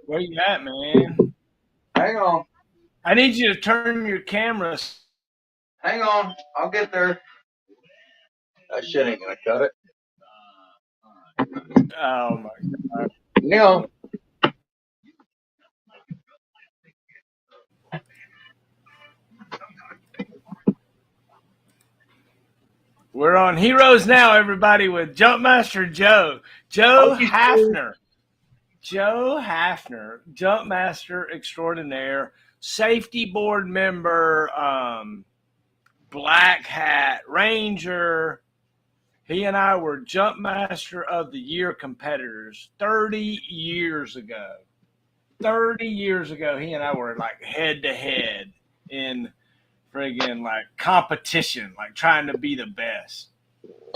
Where you at, man? Hang on. I need you to turn your camera. Hang on. I'll get there. That shit ain't gonna cut it. Oh my God. Hang on. We're on Heroes Now, everybody, with Jumpmaster Joe. Are Joe you serious? Hafner. Joe Hafner, Jumpmaster extraordinaire, safety board member, Black Hat Ranger. He and I were Jumpmaster of the Year competitors 30 years ago. 30 years ago, he and I were like head to head in friggin' like competition, like trying to be the best,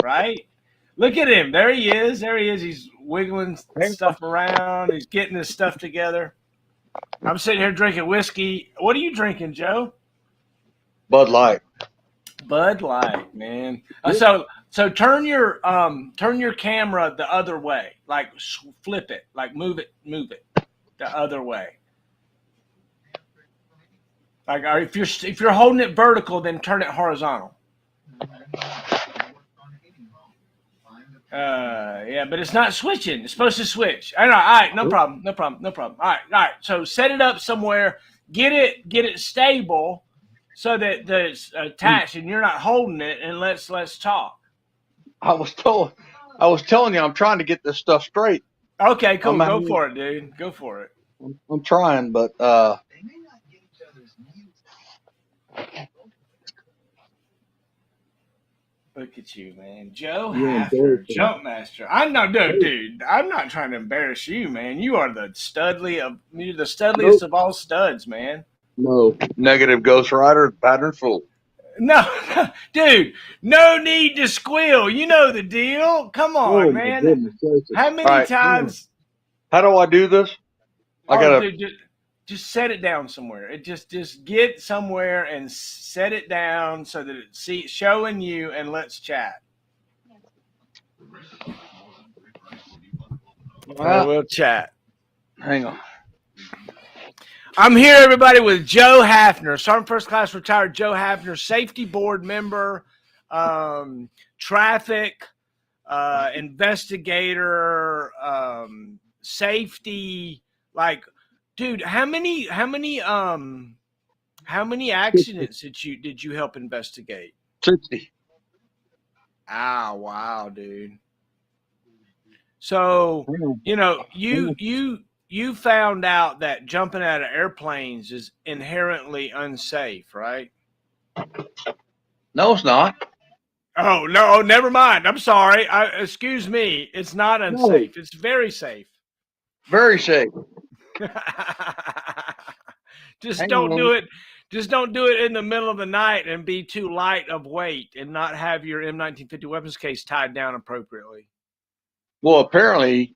right? Look at him. There he is. There he is. He's wiggling Hang on. stuff around. He's getting his stuff together. I'm sitting here drinking whiskey. What are you drinking, Joe? Bud Light. Bud Light, man. So turn your camera the other way, like flip it, like move it the other way. Like if you're holding it vertical, then turn it horizontal. Yeah, but it's not switching. It's supposed to switch. All right, no problem. All right. So set it up somewhere. Get it stable so that it's attached and you're not holding it. And let's talk. I was telling you, I'm trying to get this stuff straight. Okay, cool. Go for it, dude. Go for it. I'm trying, but Look at you, man. Joe Hafner, Jumpmaster. I'm not, dude. I'm not trying to embarrass you, man. You are you're the studliest of all studs, man. no negative Ghost Rider, pattern full. No, dude, no need to squeal. You know the deal. Come on, man. How many times? How do I do this? Dude, just set it down somewhere. It just get somewhere and set it down so that it's showing you, and let's chat. We'll chat. Hang on. I'm here, everybody, with Joe Hafner, Sergeant First Class retired Joe Hafner, safety board member, traffic investigator, safety. Like, dude, how many accidents did you help investigate? 60. Ah, wow, dude. So, you know, you found out that jumping out of airplanes is inherently unsafe, right? No, it's not. Oh, no, never mind. I'm sorry. Excuse me. It's not unsafe. No. It's very safe. Very safe. Just don't do it. Just don't do it in the middle of the night and be too light of weight and not have your M1950 weapons case tied down appropriately. Well, apparently,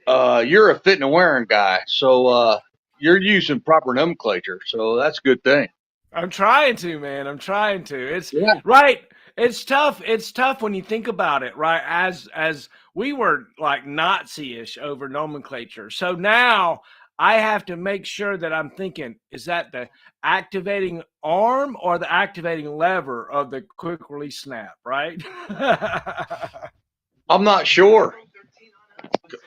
you're a fitting and wearing guy, so you're using proper nomenclature, so that's a good thing. I'm trying to, man. I'm trying to. It's right. It's tough. It's tough when you think about it, right? As we were like Nazi-ish over nomenclature. So now I have to make sure that I'm thinking, is that the activating arm or the activating lever of the quick release snap, right? I'm not sure.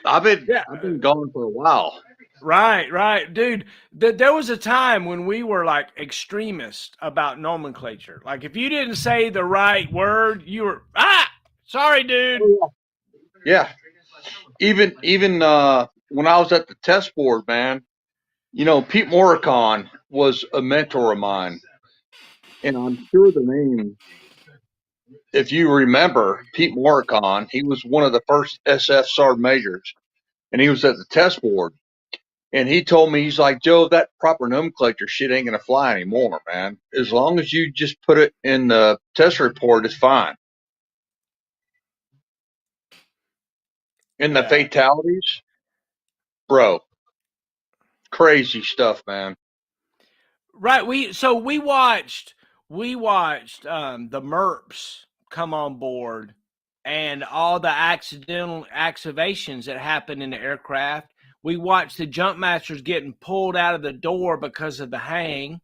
I've been gone for a while. Right. Dude, there was a time when we were like extremists about nomenclature. Like if you didn't say the right word, you were, sorry, dude. Yeah. Even when I was at the test board, man, you know, Pete Morricon was a mentor of mine. And I'm sure the name, if you remember, Pete Morricon, he was one of the first SF Sergeant Majors. And he was at the test board. And he told me, he's like, Joe, that proper nomenclature shit ain't going to fly anymore, man. As long as you just put it in the test report, it's fine. And the fatalities, bro, crazy stuff, man. Right. We watched the MERPs come on board and all the accidental activations that happened in the aircraft. We watched the jump masters getting pulled out of the door because of the hang.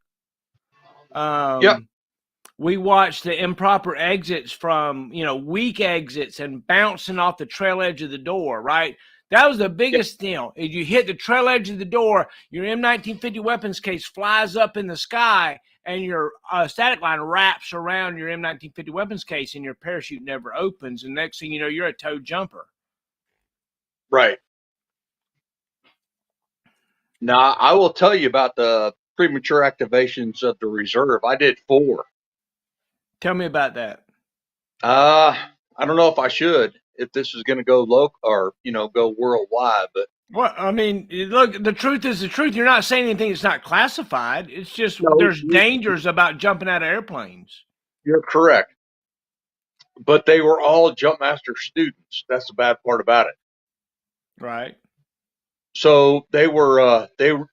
Yep. We watched the improper exits from, weak exits and bouncing off the trail edge of the door, right? That was the biggest deal. If you hit the trail edge of the door, your M1950 weapons case flies up in the sky, and your static line wraps around your M1950 weapons case, and your parachute never opens. And next thing you know, you're a towed jumper. Right. Now, I will tell you about the premature activations of the reserve. I did 4. Tell me about that. I don't know if I should, if this is going to go local or, go worldwide, but. Well, I mean, look, the truth is the truth. You're not saying anything that's not classified. It's just there's dangers about jumping out of airplanes. You're correct. But they were all Jumpmaster students. That's the bad part about it. Right. So they were, the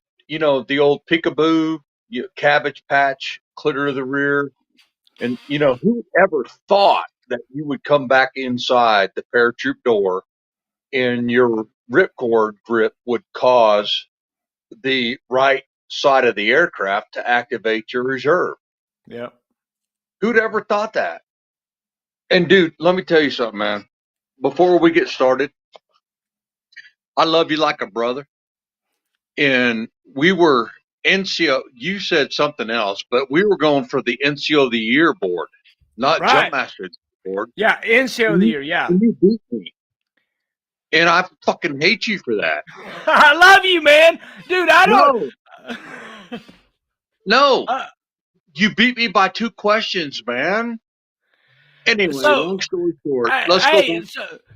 old peekaboo, cabbage patch, clitter of the rear. And, who ever thought that you would come back inside the parachute door and your ripcord grip would cause the right side of the aircraft to activate your reserve? Yep. Who'd ever thought that? And dude, let me tell you something, man. Before we get started, I love you like a brother. And we were NCO, you said something else, but we were going for the NCO of the Year board, not Jumpmaster board. Yeah, NCO of the Year, yeah. And you beat me. And I fucking hate you for that. I love you, man. Dude, I don't. No. You beat me by 2 questions, man. Anyway, long story short, let's go.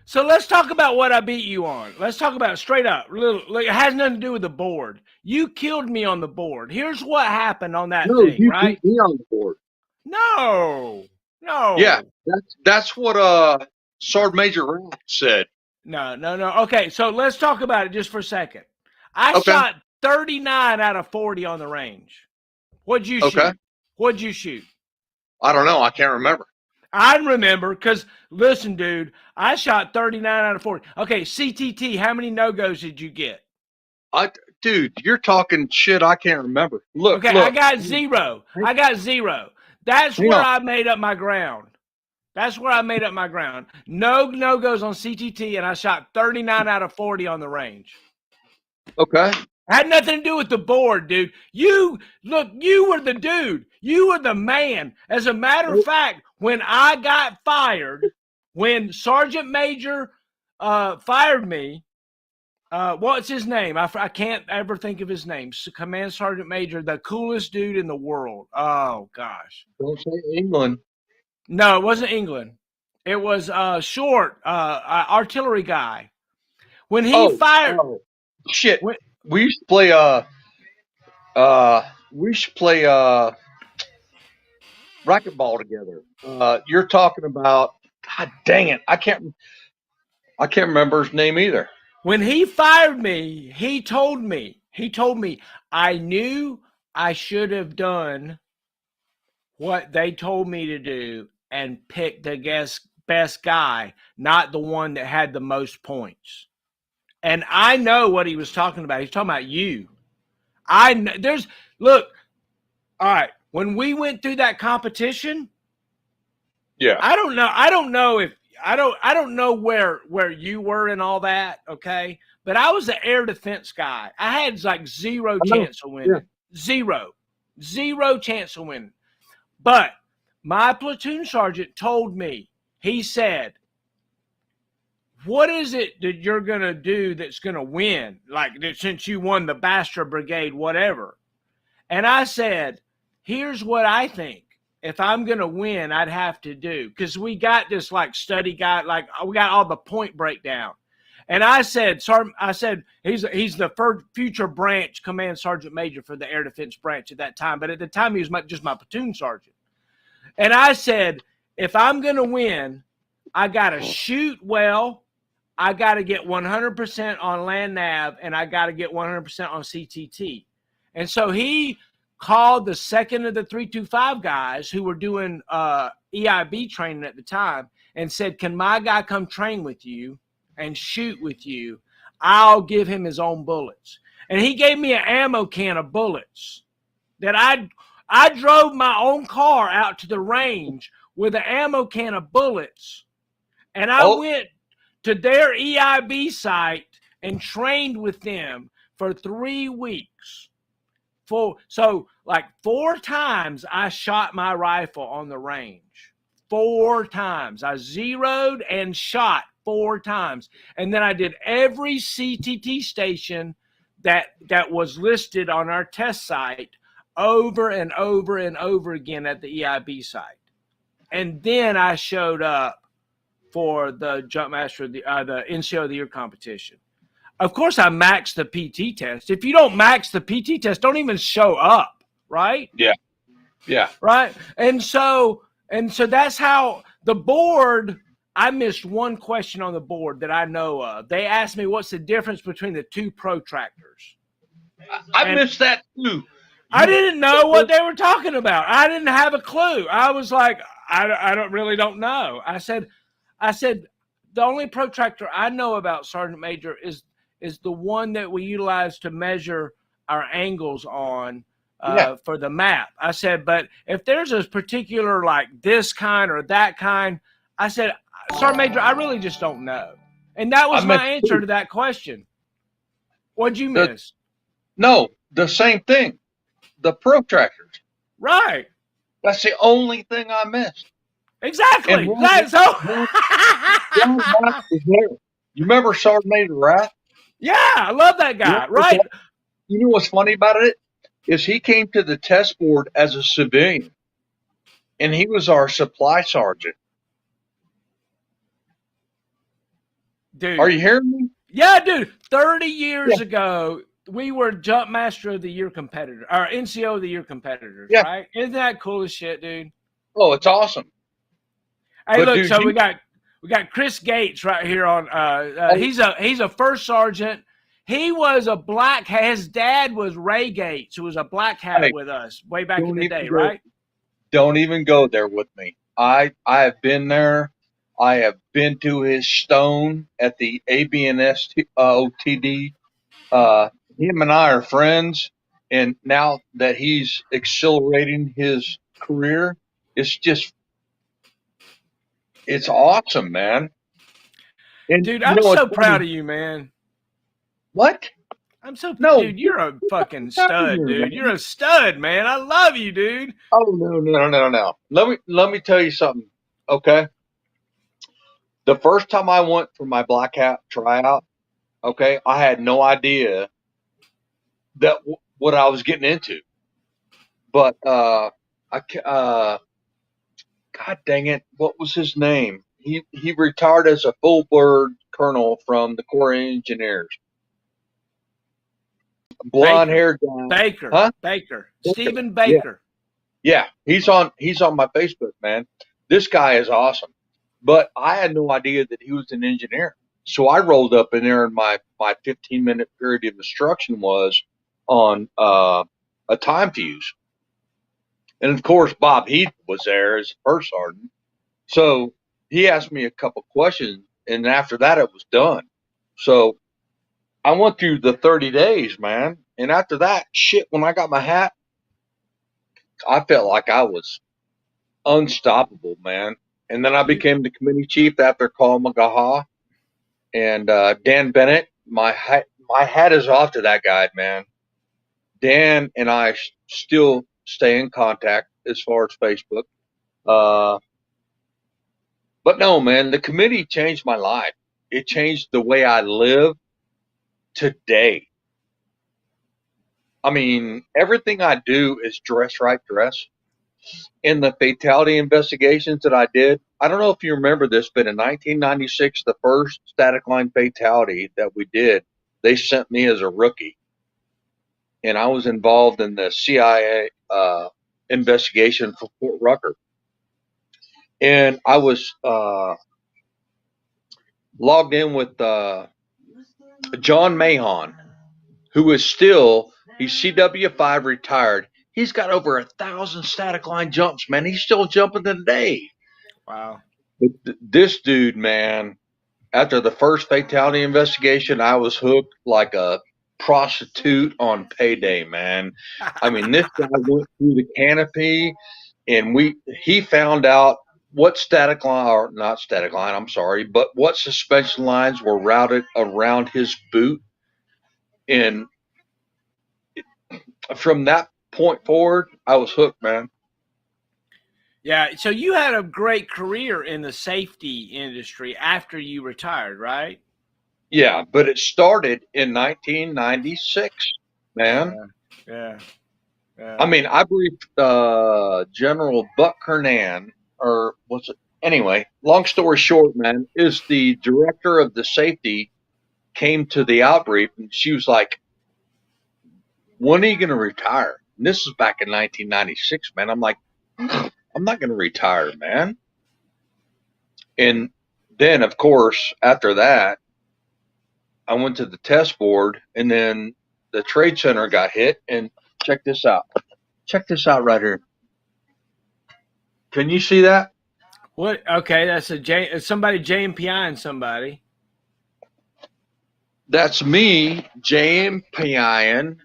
So let's talk about what I beat you on. Let's talk about it straight up. It has nothing to do with the board. You killed me on the board. Here's what happened on that thing, you right? beat me on the board. No. Yeah, that's what Sergeant Major Rath said. No. Okay, so let's talk about it just for a second. I shot 39 out of 40 on the range. What'd you shoot? What'd you shoot? I don't know. I can't remember. I remember because, listen, dude, I shot 39 out of 40. Okay, CTT, how many no-goes did you get? Dude, you're talking shit I can't remember. Look. I got 0. I got 0. That's where I made up my ground. No no-goes on CTT, and I shot 39 out of 40 on the range. Okay. Had nothing to do with the board, dude. You were the dude. You were the man. As a matter of fact, when I got fired, when Sergeant Major fired me, what's his name? I can't ever think of his name. Command Sergeant Major, the coolest dude in the world. Oh, gosh. Don't say England. No, it wasn't England. It was Short, artillery guy. When he fired... Oh, shit. We used to play racquetball together. You're talking about, God dang it, I can't remember his name either. When he fired me, he told me, I knew I should have done what they told me to do and picked the best guy, not the one that had the most points. And I know what he was talking about. He's talking about you. Look, all right. When we went through that competition, I don't know where you were and all that. Okay. But I was the air defense guy. I had like 0 chance of winning. Yeah. Zero chance of winning. But my platoon sergeant told me, he said, what is it that you're going to do that's going to win? Like, since you won the Bastra Brigade, whatever. And I said, here's what I think. If I'm going to win, I'd have to do. Because we got this, like, study guide. Like, we got all the point breakdown. And I said, he's the future branch command sergeant major for the air defense branch at that time. But at the time, he was just my platoon sergeant. And I said, if I'm going to win, I got to shoot well. I got to get 100% on land nav, and I got to get 100% on CTT. And so he called the second of the 325 guys who were doing EIB training at the time and said, can my guy come train with you and shoot with you? I'll give him his own bullets. And he gave me an ammo can of bullets that I drove my own car out to the range with an ammo can of bullets. And I went to their EIB site and trained with them for 3 weeks. So like 4 times I shot my rifle on the range. 4 times. I zeroed and shot 4 times. And then I did every CTT station that was listed on our test site over and over and over again at the EIB site. And then I showed up for the Jumpmaster, the NCO of the Year competition. Of course, I maxed the PT test. If you don't max the PT test, don't even show up, right? Yeah. Yeah. Right. And so that's how the board, I missed one question on the board that I know of. They asked me what's the difference between the 2 protractors. I missed that too. I didn't know what they were talking about. I didn't have a clue. I was like, I don't know. I said, the only protractor I know about, Sergeant Major, is the one that we utilize to measure our angles on for the map. I said, but if there's a particular like this kind or that kind, I said, Sergeant Major, I really just don't know. And that was my answer to that question. What'd you miss? No, the same thing. The protractors. Right. That's the only thing I missed. Exactly. You remember Sergeant Major Rath? Yeah, I love that guy. Right. You know what's funny about it? Is he came to the test board as a civilian. And he was our supply sergeant. Dude. Are you hearing me? Yeah, dude. 30 years ago, we were Jumpmaster of the Year competitors, or NCO of the Year competitors, right? Isn't that cool as shit, dude? Oh, it's awesome. Hey, but look, dude, so we got Chris Gates right here on. He's a first sergeant. He was a black hat. His dad was Ray Gates, who was a black hat with us way back in the day, right? Don't even go there with me. I have been there. I have been to his stone at the ABNS OTD. Him and I are friends, and now that he's accelerating his career, it's awesome, man. And dude, I'm so proud of you, man. What? I'm so dude, you're a fucking stud, dude. You're a stud, man. I love you, dude. Oh no. Let me tell you something, okay? The first time I went for my black hat tryout, okay, I had no idea that what I was getting into. But God dang it, what was his name? He retired as a full bird colonel from the Corps of Engineers. Blonde haired guy. Baker. Huh? Baker. Stephen Baker. Yeah, he's on my Facebook, man. This guy is awesome. But I had no idea that he was an engineer. So I rolled up in there, and my 15-minute period of instruction was on a time fuse. And of course, Bob Heath was there as first sergeant. So he asked me a couple questions, and after that, it was done. So I went through the 30 days, man. And after that, shit, when I got my hat, I felt like I was unstoppable, man. And then I became the committee chief after Call Magaha. And Dan Bennett, my hat is off to that guy, man. Dan and I still stay in contact as far as Facebook. But no, man, the committee changed my life. It changed the way I live today. I mean, everything I do is dress right dress. In the fatality investigations that I did, I don't know if you remember this, but in 1996, the first static line fatality that we did, they sent me as a rookie. And I was involved in the CIA investigation for Fort Rucker. And I was logged in with John Mahon, who is still, he's CW5 retired. He's got over 1,000 static line jumps, man. He's still jumping today. Wow. But this dude, man, After the first fatality investigation, I was hooked like a prostitute on payday, man. I mean, this guy went through the canopy, and he found out what static line, or not static line, I'm sorry, but what suspension lines were routed around his boot. And from that point forward, I was hooked, man. Yeah, so you had a great career in the safety industry after you retired, right? Yeah, but it started in 1996, man. Yeah, yeah, I yeah. mean, I briefed General Buck Hernan, or what's it? Anyway, long story short, man, is the director of the safety came to the outbrief, and she was like, "When are you going to retire?" And this is back in 1996, man. I'm like, I'm not going to retire, man. And then, of course, after that, I went to the test board, and then the trade center got hit. And check this out. Check this out right here. Can you see that? What? Okay, that's a J. Somebody JMPI somebody. That's me, JMPIN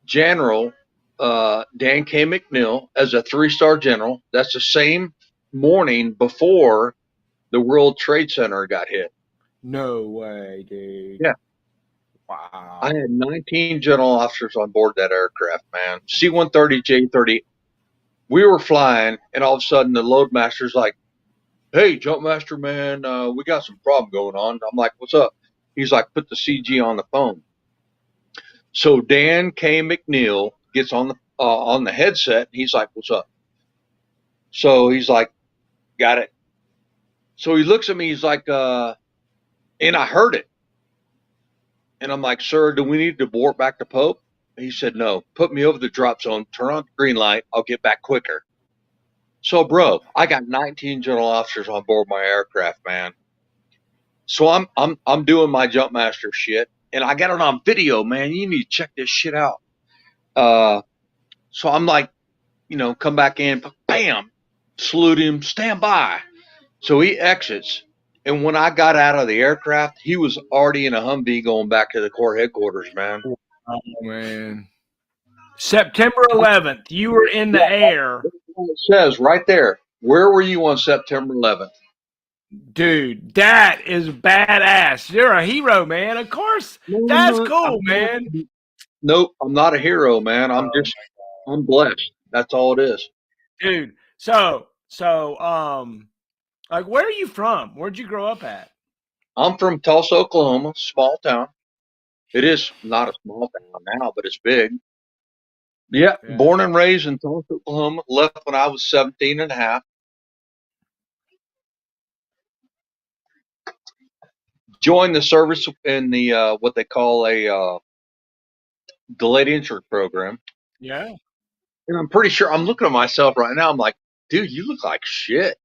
General Dan K. McNeil as a 3-star general. That's the same morning before the World Trade Center got hit. No way, dude. Yeah. I Wow. had 19 general officers on board that aircraft, man. C-130, J-30. We were flying, and all of a sudden the loadmaster's like, "Hey, jump master, man, we got some problem going on." I'm like, "What's up?" He's like, "Put the CG on the phone." So Dan K. McNeil gets on the headset. He's like, "What's up?" So he's like, "Got it." So he looks at me. He's like, and I heard it. And I'm like, "Sir, do we need to board back to Pope?" He said, "No. Put me over the drop zone. Turn on the green light. I'll get back quicker." So, bro, I got 19 general officers on board my aircraft, man. So I'm doing my jump master shit, and I got it on video, man. You need to check this shit out. Uh, so I'm like, come back in, bam, salute him, stand by. So he exits. And when I got out of the aircraft, he was already in a Humvee going back to the Corps headquarters, man. Oh man. September 11th, you were in the air. It says right there, where were you on September 11th? Dude, that is badass. You're a hero, man. Of course. That's No, cool, man. nope, I'm not a hero, man. I'm blessed. That's all it is. Dude. So, like, where are you from? Where'd you grow up at? I'm from Tulsa, Oklahoma, small town. It is not a small town now, but it's big. Yeah, Yeah. born and raised in Tulsa, Oklahoma. Left when I was 17 and a half. Joined the service in the what they call a delayed entry program. Yeah. And I'm pretty sure I'm looking at myself right now. I'm like, dude, you look like shit.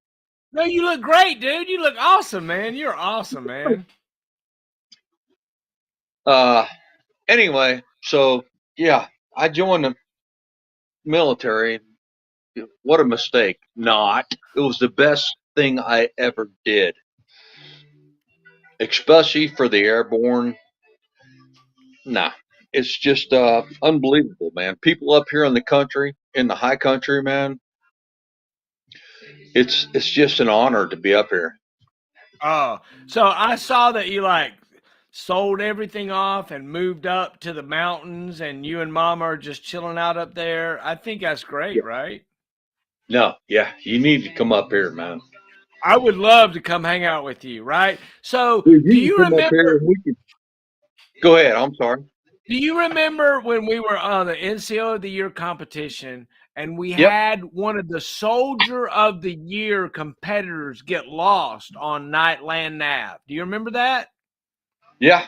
No, you look great, dude. You look awesome, man. You're awesome, man. Uh, anyway, so yeah, I joined the military. What a mistake. Not. It was the best thing I ever did, especially for the airborne. Nah, it's just unbelievable, man. People up here in the country, in the high country, man, it's just an honor to be up here. Oh, so I saw that you like sold everything off and moved up to the mountains, and you and Mama are just chilling out up there. I think that's great, Yeah. right? No, yeah, you need to come up here, man. I would love to come hang out with you, right? So, Dude, do you you can come up here remember? and we can go ahead. I'm sorry. Do you remember when we were on the NCO of the Year competition and we Yep. had one of the Soldier of the Year competitors get lost on night land nav? Do you remember that? Yeah.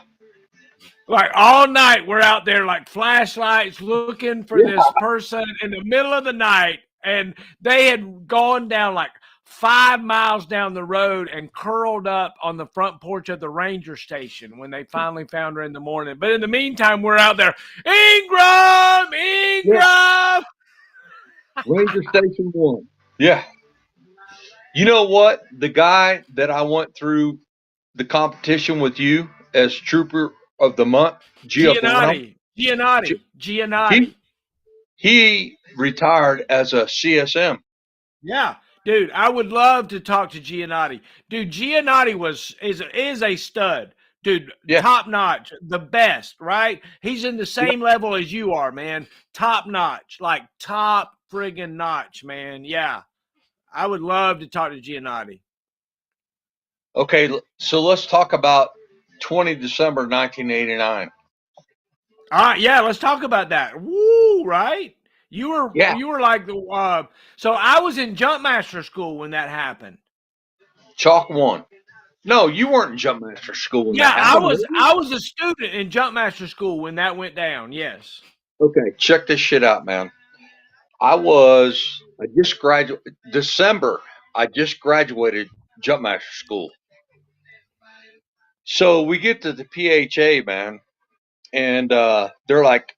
Like all night, we're out there like flashlights looking for Yeah. this person in the middle of the night, and they had gone down like 5 miles down the road and curled up on the front porch of the ranger station when they finally found her in the morning. But in the meantime, we're out there, Ingram, Yeah. Ingram. Ranger Station 1. Yeah. You know what? The guy that I went through the competition with you as Trooper of the Month, Giovanni. Giannotti. He he retired as a CSM. Yeah, dude, I would love to talk to Giannotti. Dude, Giannotti is a stud. Dude, Yeah. top notch, the best, right? He's in the same level as you are, man. Top notch, like top friggin' notch, man. Yeah, I would love to talk to Giannotti. Okay, so let's talk about 20 December 1989. All right, yeah, let's talk about that. Woo, right? Yeah, You were like the so I was in Jumpmaster school when that happened. Chalk 1. No, you weren't in Jumpmaster school when Yeah, that happened, were you? I was a student in Jumpmaster school when that went down. Yes. Okay, check this shit out, man. I just graduated December. I just graduated Jumpmaster school. So we get to the PHA, man, and they're like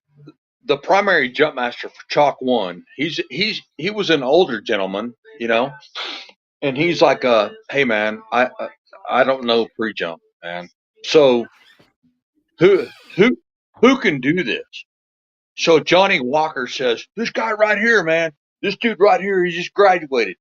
the primary Jumpmaster for Chalk 1. He was an older gentleman, and he's like, hey man, I don't know pre-jump, man. So who who who can do this? So Johnny Walker says, this guy right here, man, this dude right here, he just graduated.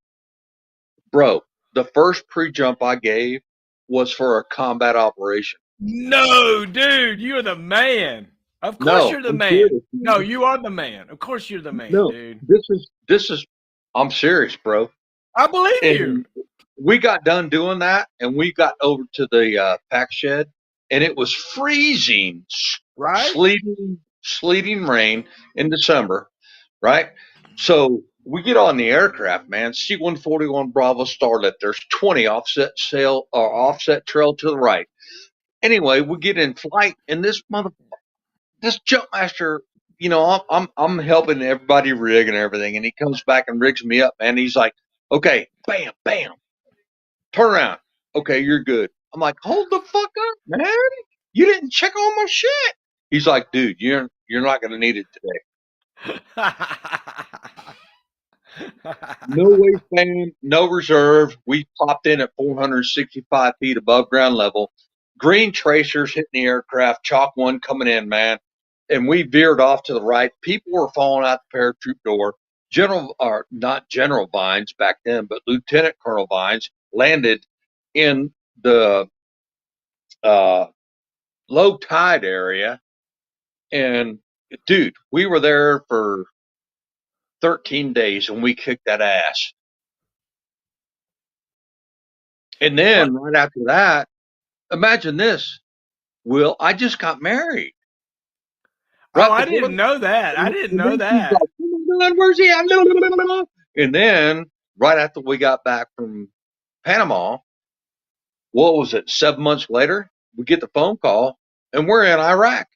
Bro, the first pre-jump I gave was for a combat operation. No, dude, you're the man. Of course No, you're the I'm man. serious. No, you are the man. Of course you're the man, No, dude. this is I'm serious, bro. I believe you. And we got done doing that, and we got over to the pack shed, and it was freezing, Right? sleeting rain in December, right? So we get on the aircraft, man. C-141 Bravo Starlet. There's 20 offset trail to the right. Anyway, we get in flight, and this jumpmaster, I'm helping everybody rig and everything, and he comes back and rigs me up, man. He's like, okay, bam, bam, turn around. Okay, you're good. I'm like, hold the fuck up, man. You didn't check on my shit. He's like, dude, you're not gonna need it today. No waistband, no reserve. We popped in at 465 feet above ground level. Green tracers hitting the aircraft. Chalk 1 coming in, man. And we veered off to the right. People were falling out the parachute door. Or not General Vines back then, but Lieutenant Colonel Vines landed in the uh, low tide area. And dude, we were there for 13 days and we kicked that ass. And What? then right after that, imagine this, Will, I just got married. Oh, Right I before didn't know that. I and didn't know then she's like, that. oh my God, where's he at? And then right after we got back from Panama, what was it, 7 months later, we get the phone call and we're in Iraq.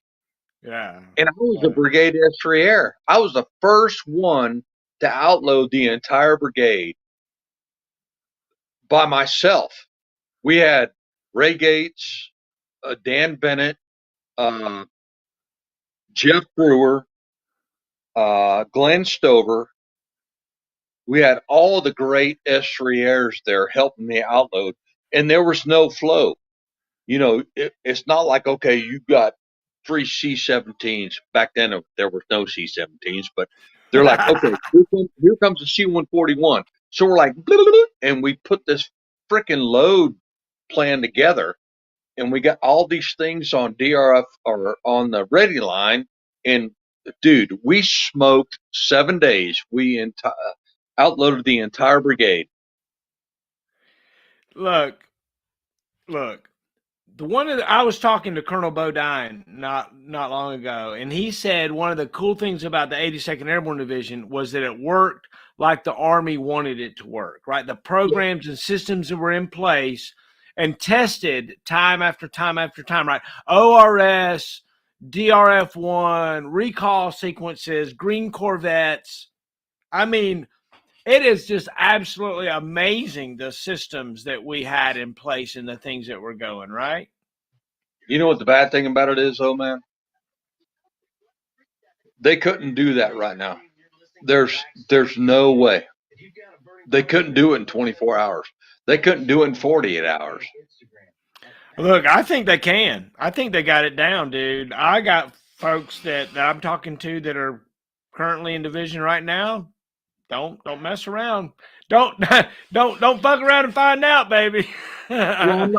Yeah. And I was a brigade S3 Air. I was the first one to outload the entire brigade by myself. We had Ray Gates, Dan Bennett, uh, Jeff Brewer, Glenn Stover. We had all the great S3 Airs there helping me outload, and there was no flow. It's not like, okay, you got three C-17s. Back then, there was no C-17s, but they're like, okay, here comes the C-141. So we're like, and we put this freaking load plan together, and we got all these things on DRF or on the ready line. And dude, we smoked 7 days. We outloaded the entire brigade. Look, look. The one that I was talking to Colonel Bodine not long ago, and he said one of the cool things about the 82nd Airborne Division was that it worked like the Army wanted it to work, right? The programs and systems that were in place and tested time after time after time, right? ORS, DRF1, recall sequences, green Corvettes. I mean, it is just absolutely amazing the systems that we had in place and the things that were going, right? You know what the bad thing about it is, though, man? They couldn't do that right now. There's no way. They couldn't do it in 24 hours. They couldn't do it in 48 hours. Look, I think they can. I think they got it down, dude. I got folks that I'm talking to that are currently in division right now. Don't mess around. Don't don't fuck around and find out, baby. Well,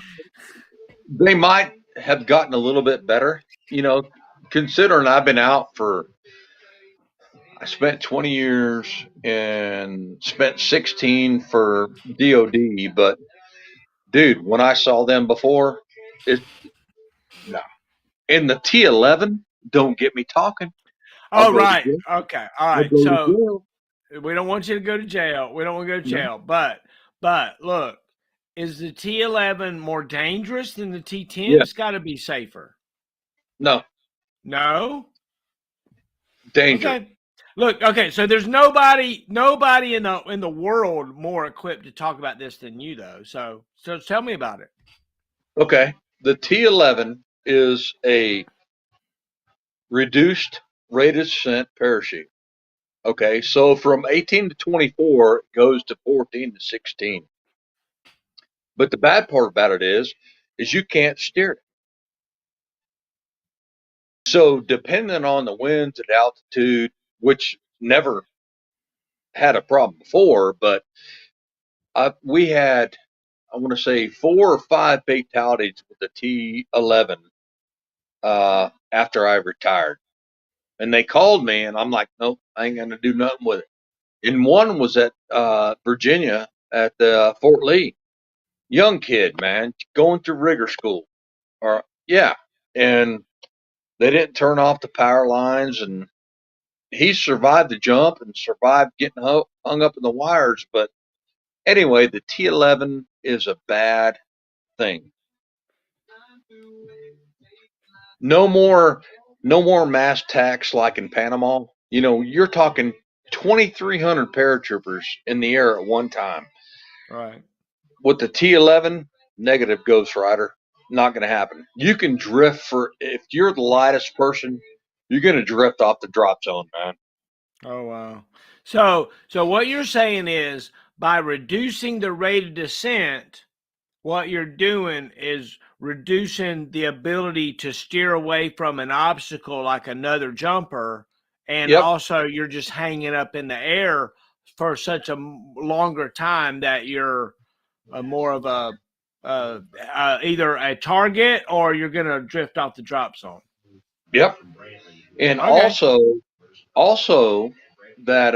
they might have gotten a little bit better, considering I've been out for. I spent 20 years and spent 16 for DOD, but dude, when I saw them before, it no. In the T11, don't get me talking. I'll Oh, go to right. jail. Okay. All I'll right. go to So jail. we don't want you to go to jail. We don't want to go to No, jail. But look, is the T11 more dangerous than the T10? yeah, It's got to be safer. no, No. danger. Okay. Look. Okay. So there's nobody in the world more equipped to talk about this than you, though. So tell me about it. Okay, the T11 is a reduced rate of descent parachute. Okay, so from 18 to 24 it goes to 14 to 16. But the bad part about it is you can't steer it. So depending on the winds and altitude, which never had a problem before, but we had, I want to say, 4 or 5 fatalities with the T11 after I retired. And they called me, and I'm like, nope, I ain't gonna do nothing with it. And one was at Virginia at Fort Lee. Young kid, man, going through rigger school. Or yeah, and they didn't turn off the power lines, and he survived the jump and survived getting hung up in the wires. But anyway, the T11 is a bad thing. No more, no more mass tax like in Panama. You're talking 2,300 paratroopers in the air at one time. Right. With the T11, negative Ghost Rider, not going to happen. You can drift if you're the lightest person, you're going to drift off the drop zone, man. Oh wow. So what you're saying is by reducing the rate of descent, what you're doing is reducing the ability to steer away from an obstacle like another jumper, and Yep, also you're just hanging up in the air for such a longer time that you're more of a either a target or you're going to drift off the drop zone. yep. And Okay. also that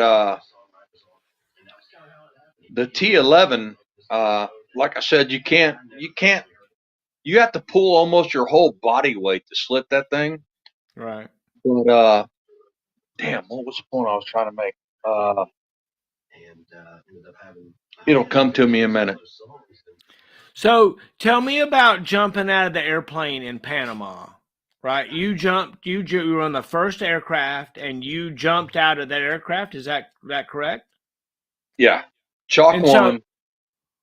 the T11, like I said, you have to pull almost your whole body weight to slip that thing. Right. But damn, what was the point I was trying to make? It'll come to me in a minute. So tell me about jumping out of the airplane in Panama. Right, you jumped. You were on the first aircraft, and you jumped out of that aircraft. Is that correct? Yeah, Chalk And so, one,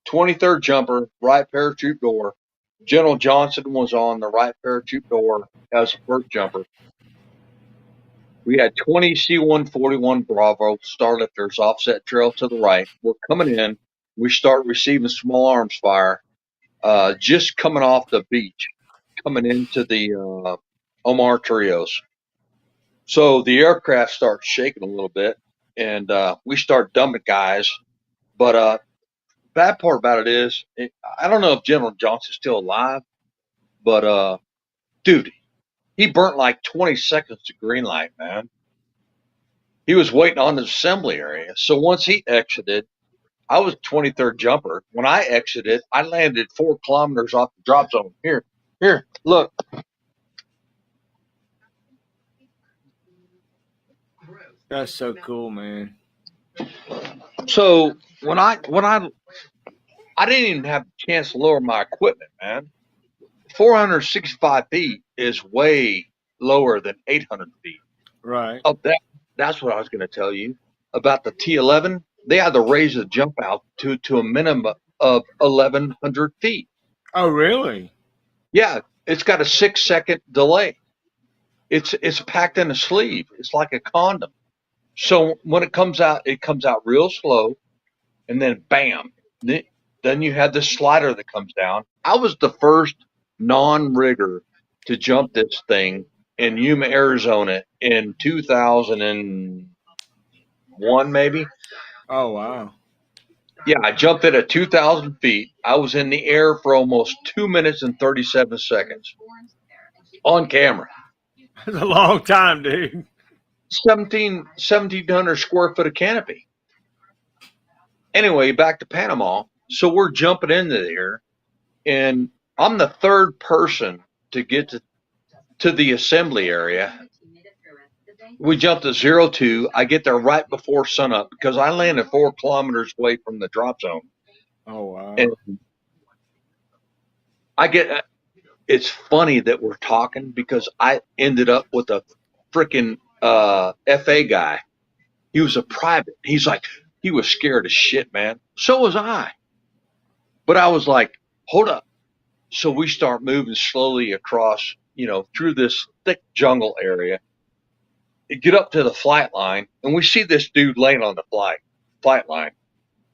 23rd jumper, right parachute door. General Johnson was on the right parachute door as the first jumper. We had 20 C-141 Bravo starlifters offset trail to the right. We're coming in. We start receiving small arms fire just coming off the beach, coming into the Omar Trios. So the aircraft starts shaking a little bit, and we start dumping guys. But bad part about it is, I don't know if General Johnson's still alive, but dude, he burnt like 20 seconds to green light, man. He was waiting on the assembly area. So once he exited, I was 23rd jumper. When I exited, I landed 4 kilometers off the drop zone. Here, look. that's so cool, man. So when I didn't even have a chance to lower my equipment, man. 465 feet is way lower than 800 feet. Right. Oh, that's what I was going to tell you about the T11. They had to raise the jump altitude to a minimum of 1,100 feet. Oh, really? Yeah, it's got a 6 second delay. It's packed in a sleeve. It's like a condom. So when it comes out real slow, and then bam. Then you have this slider that comes down. I was the first non-rigger to jump this thing in Yuma, Arizona in 2001, maybe. Oh wow. Yeah, I jumped it at 2,000 feet. I was in the air for almost 2 minutes and 37 seconds on camera. That's a long time, dude. 1,700 square foot of canopy. Anyway, back to Panama. So we're jumping into there, and I'm the third person to get to the assembly area. We jumped to 02. I get there right before sunup because I landed 4 kilometers away from the drop zone. Oh wow. And it's funny that we're talking because I ended up with a freaking FA guy. He was a private. He's like, he was scared as shit, man. So was I. But I was like, hold up. So we start moving slowly across, through this thick jungle area. Get up to the flight line, and we see this dude laying on the flight line.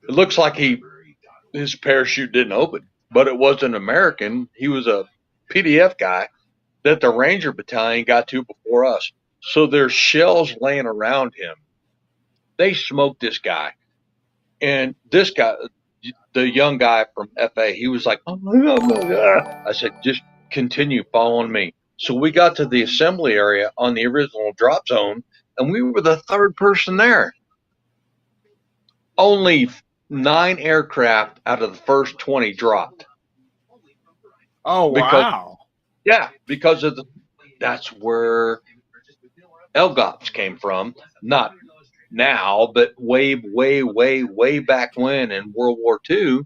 It looks like his parachute didn't open, but it was an American. He was a PDF guy that the Ranger Battalion got to before us. So there's shells laying around him. They smoked this guy. And this guy, the young guy from FA, he was like, oh my God. I said, just continue following me. So we got to the assembly area on the original drop zone, and we were the third person there. Only 9 aircraft out of the first 20 dropped. Oh wow. Because that's where LGOPs came from. Not now, but way, way, way, way back when in World War II,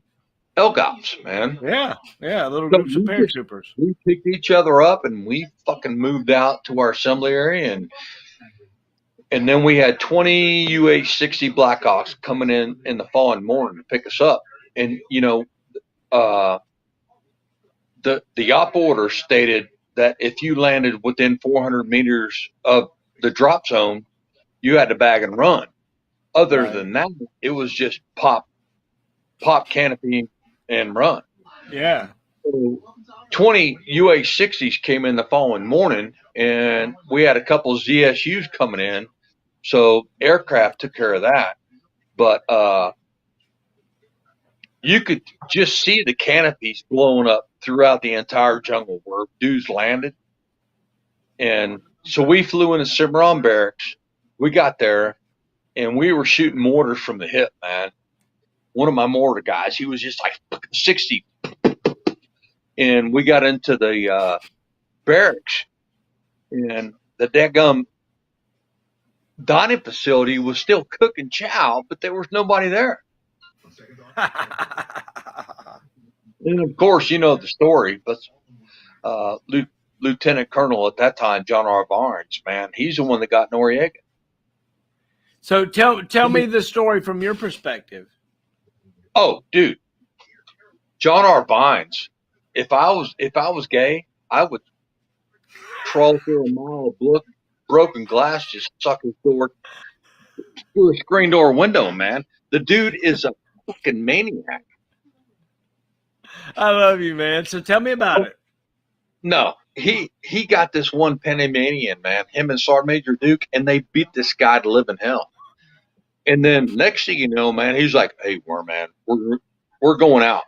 LGOPs, man. Yeah, little groups of paratroopers. We picked each other up and we fucking moved out to our assembly area, and then we had 20 UH-60 Blackhawks coming in the following morning to pick us up. And the op order stated that if you landed within 400 meters of the drop zone, you had to bag and run. Other than that, it was just pop canopy and run. Yeah. So 20 UH-60s came in the following morning, and we had a couple of ZSUs coming in. So aircraft took care of that. But you could just see the canopies blowing up throughout the entire jungle where dudes landed. And so we flew into Cimarron Barracks. We got there, and we were shooting mortars from the hip, man. One of my mortar guys, he was just like 60. And we got into the barracks, and the daggum dining facility was still cooking chow, but there was nobody there. And of course, you know the story, but Lieutenant Colonel at that time, John R. Barnes, man, he's the one that got Noriega. So tell me the story from your perspective. Oh, dude, John R. Barnes. If I was gay, I would crawl through a mile of broken glass, just suck his door through a screen door window, man. The dude is a fucking maniac. I love you, man. So tell me about it. No, he got this one Panamanian, man, him and Sergeant Major Duke, and they beat this guy to live in hell. And then next thing you know, man, he's like, hey, man, we're going out.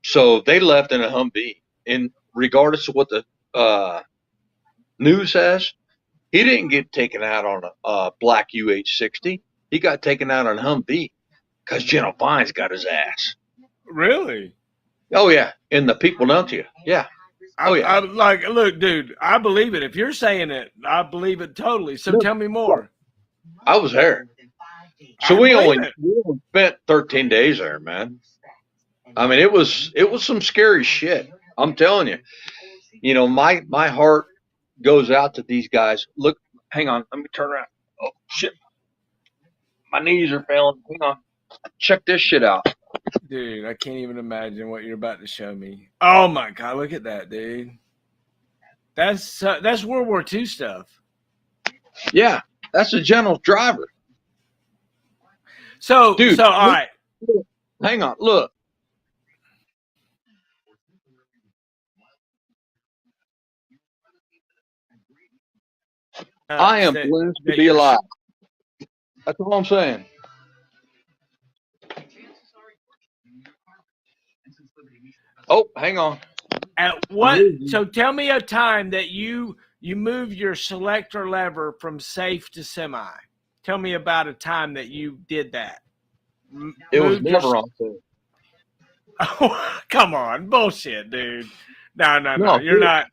So they left in a Humvee. And regardless of what the news says, he didn't get taken out on a black UH-60. He got taken out on a Humvee because General Vines got his ass. Really? Oh, yeah. And the people know to you. Yeah. Oh, yeah. Look, dude, I believe it. If you're saying it, I believe it totally. So tell me more. I was there. So we only spent 13 days there, man. I mean, it was some scary shit. I'm telling you. You know, my heart goes out to these guys. Look, hang on. Let me turn around. Oh, shit. My knees are failing. Hang on. Check this shit out. Dude, I can't even imagine what you're about to show me. Oh, my God. Look at that, dude. That's World War II stuff. Yeah. That's the general's driver. So, dude, all right. Hang on. Look. I am blessed to be alive. That's all I'm saying. Oh, hang on. At what? So tell me a time that you moved your selector lever from safe to semi. Tell me about a time that you did that. It was never on safe. Oh, come on, bullshit, dude. No. You're not.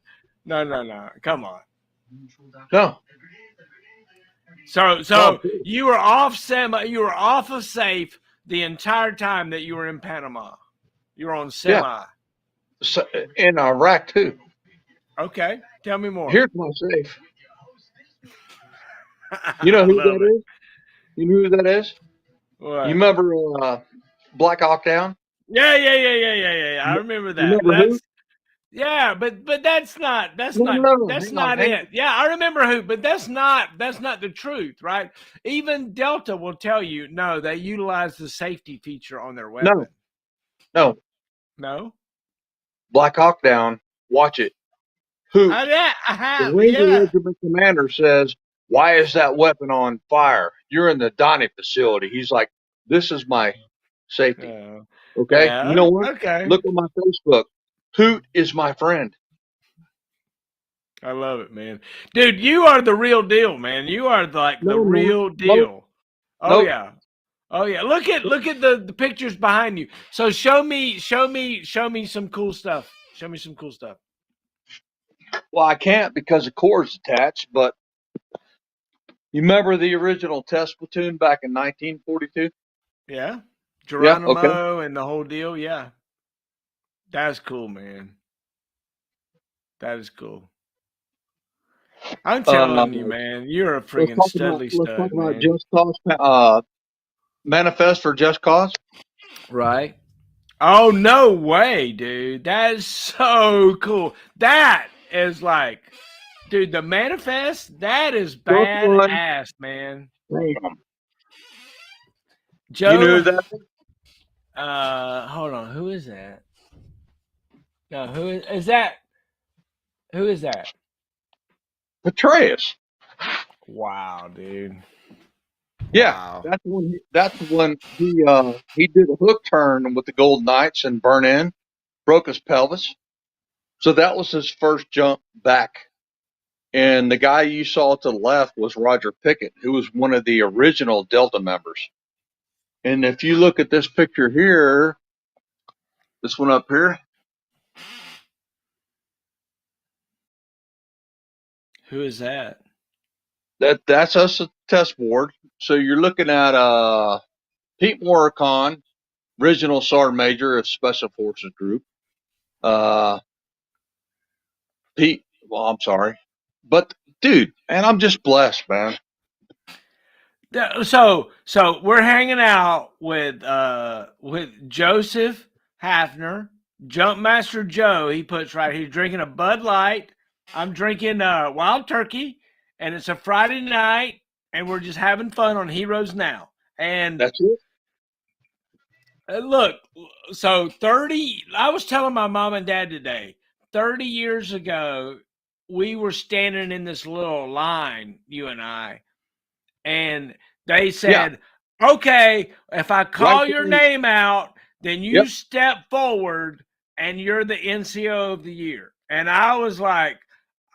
No. Come on. No. So you were off semi. You were off of safe the entire time that you were in Panama. You were on semi. Yeah. So, in Iraq too. Okay, tell me more. Here's my safe. You know who that is? You know who that is? What? You remember Black Hawk Down? Yeah. I remember that. You remember who? Yeah, but that's not it. Yeah, I remember who, but that's not the truth, right? Even Delta will tell you no, they utilize the safety feature on their weapon. No. Black Hawk Down. Watch it. Who? I have. The Ranger Regiment commander says, "Why is that weapon on fire? You're in the dining facility." He's like, "This is my safety." Okay. Yeah, you know what? Okay. Look on my Facebook. Hoot is my friend. I love it, man. Dude, you are the real deal, man. You are the real deal. Yeah. Oh yeah. Look at the pictures behind you. So show me some cool stuff. Show me some cool stuff. Well, I can't because the cord's attached, but you remember the original test platoon back in 1942? Yeah. Geronimo okay. and the whole deal. Yeah. That's cool, man. That is cool. I'm telling you, man, you're a friggin' studly stud. Let's talk about Just Cause, manifest for Just Cause. Right. Oh, no way, dude. That is so cool. That is like, dude, the manifest, that is badass, man. Damn. Joe, you knew that? Hold on. Who is that? No, who is that? Who is that? Petraeus. Wow, dude. Yeah, wow. That's when he did a hook turn with the Golden Knights and burn in, broke his pelvis. So that was his first jump back. And the guy you saw to the left was Roger Pickett, who was one of the original Delta members. And if you look at this picture here, this one up here. Who is that? That's us at the test board. So you're looking at Pete Morricon, original Sergeant Major of Special Forces Group. Pete, well, I'm sorry. But dude, and I'm just blessed, man. So we're hanging out with Joseph Hafner, Jumpmaster Joe. He puts right here drinking a Bud Light. I'm drinking Wild Turkey, and it's a Friday night, and we're just having fun on Heroes Now. And that's it. Look, so 30. I was telling my mom and dad today. 30 years ago, we were standing in this little line, you and I. And they said, okay, if I call your name out, then you step forward and you're the NCO of the year. And I was like,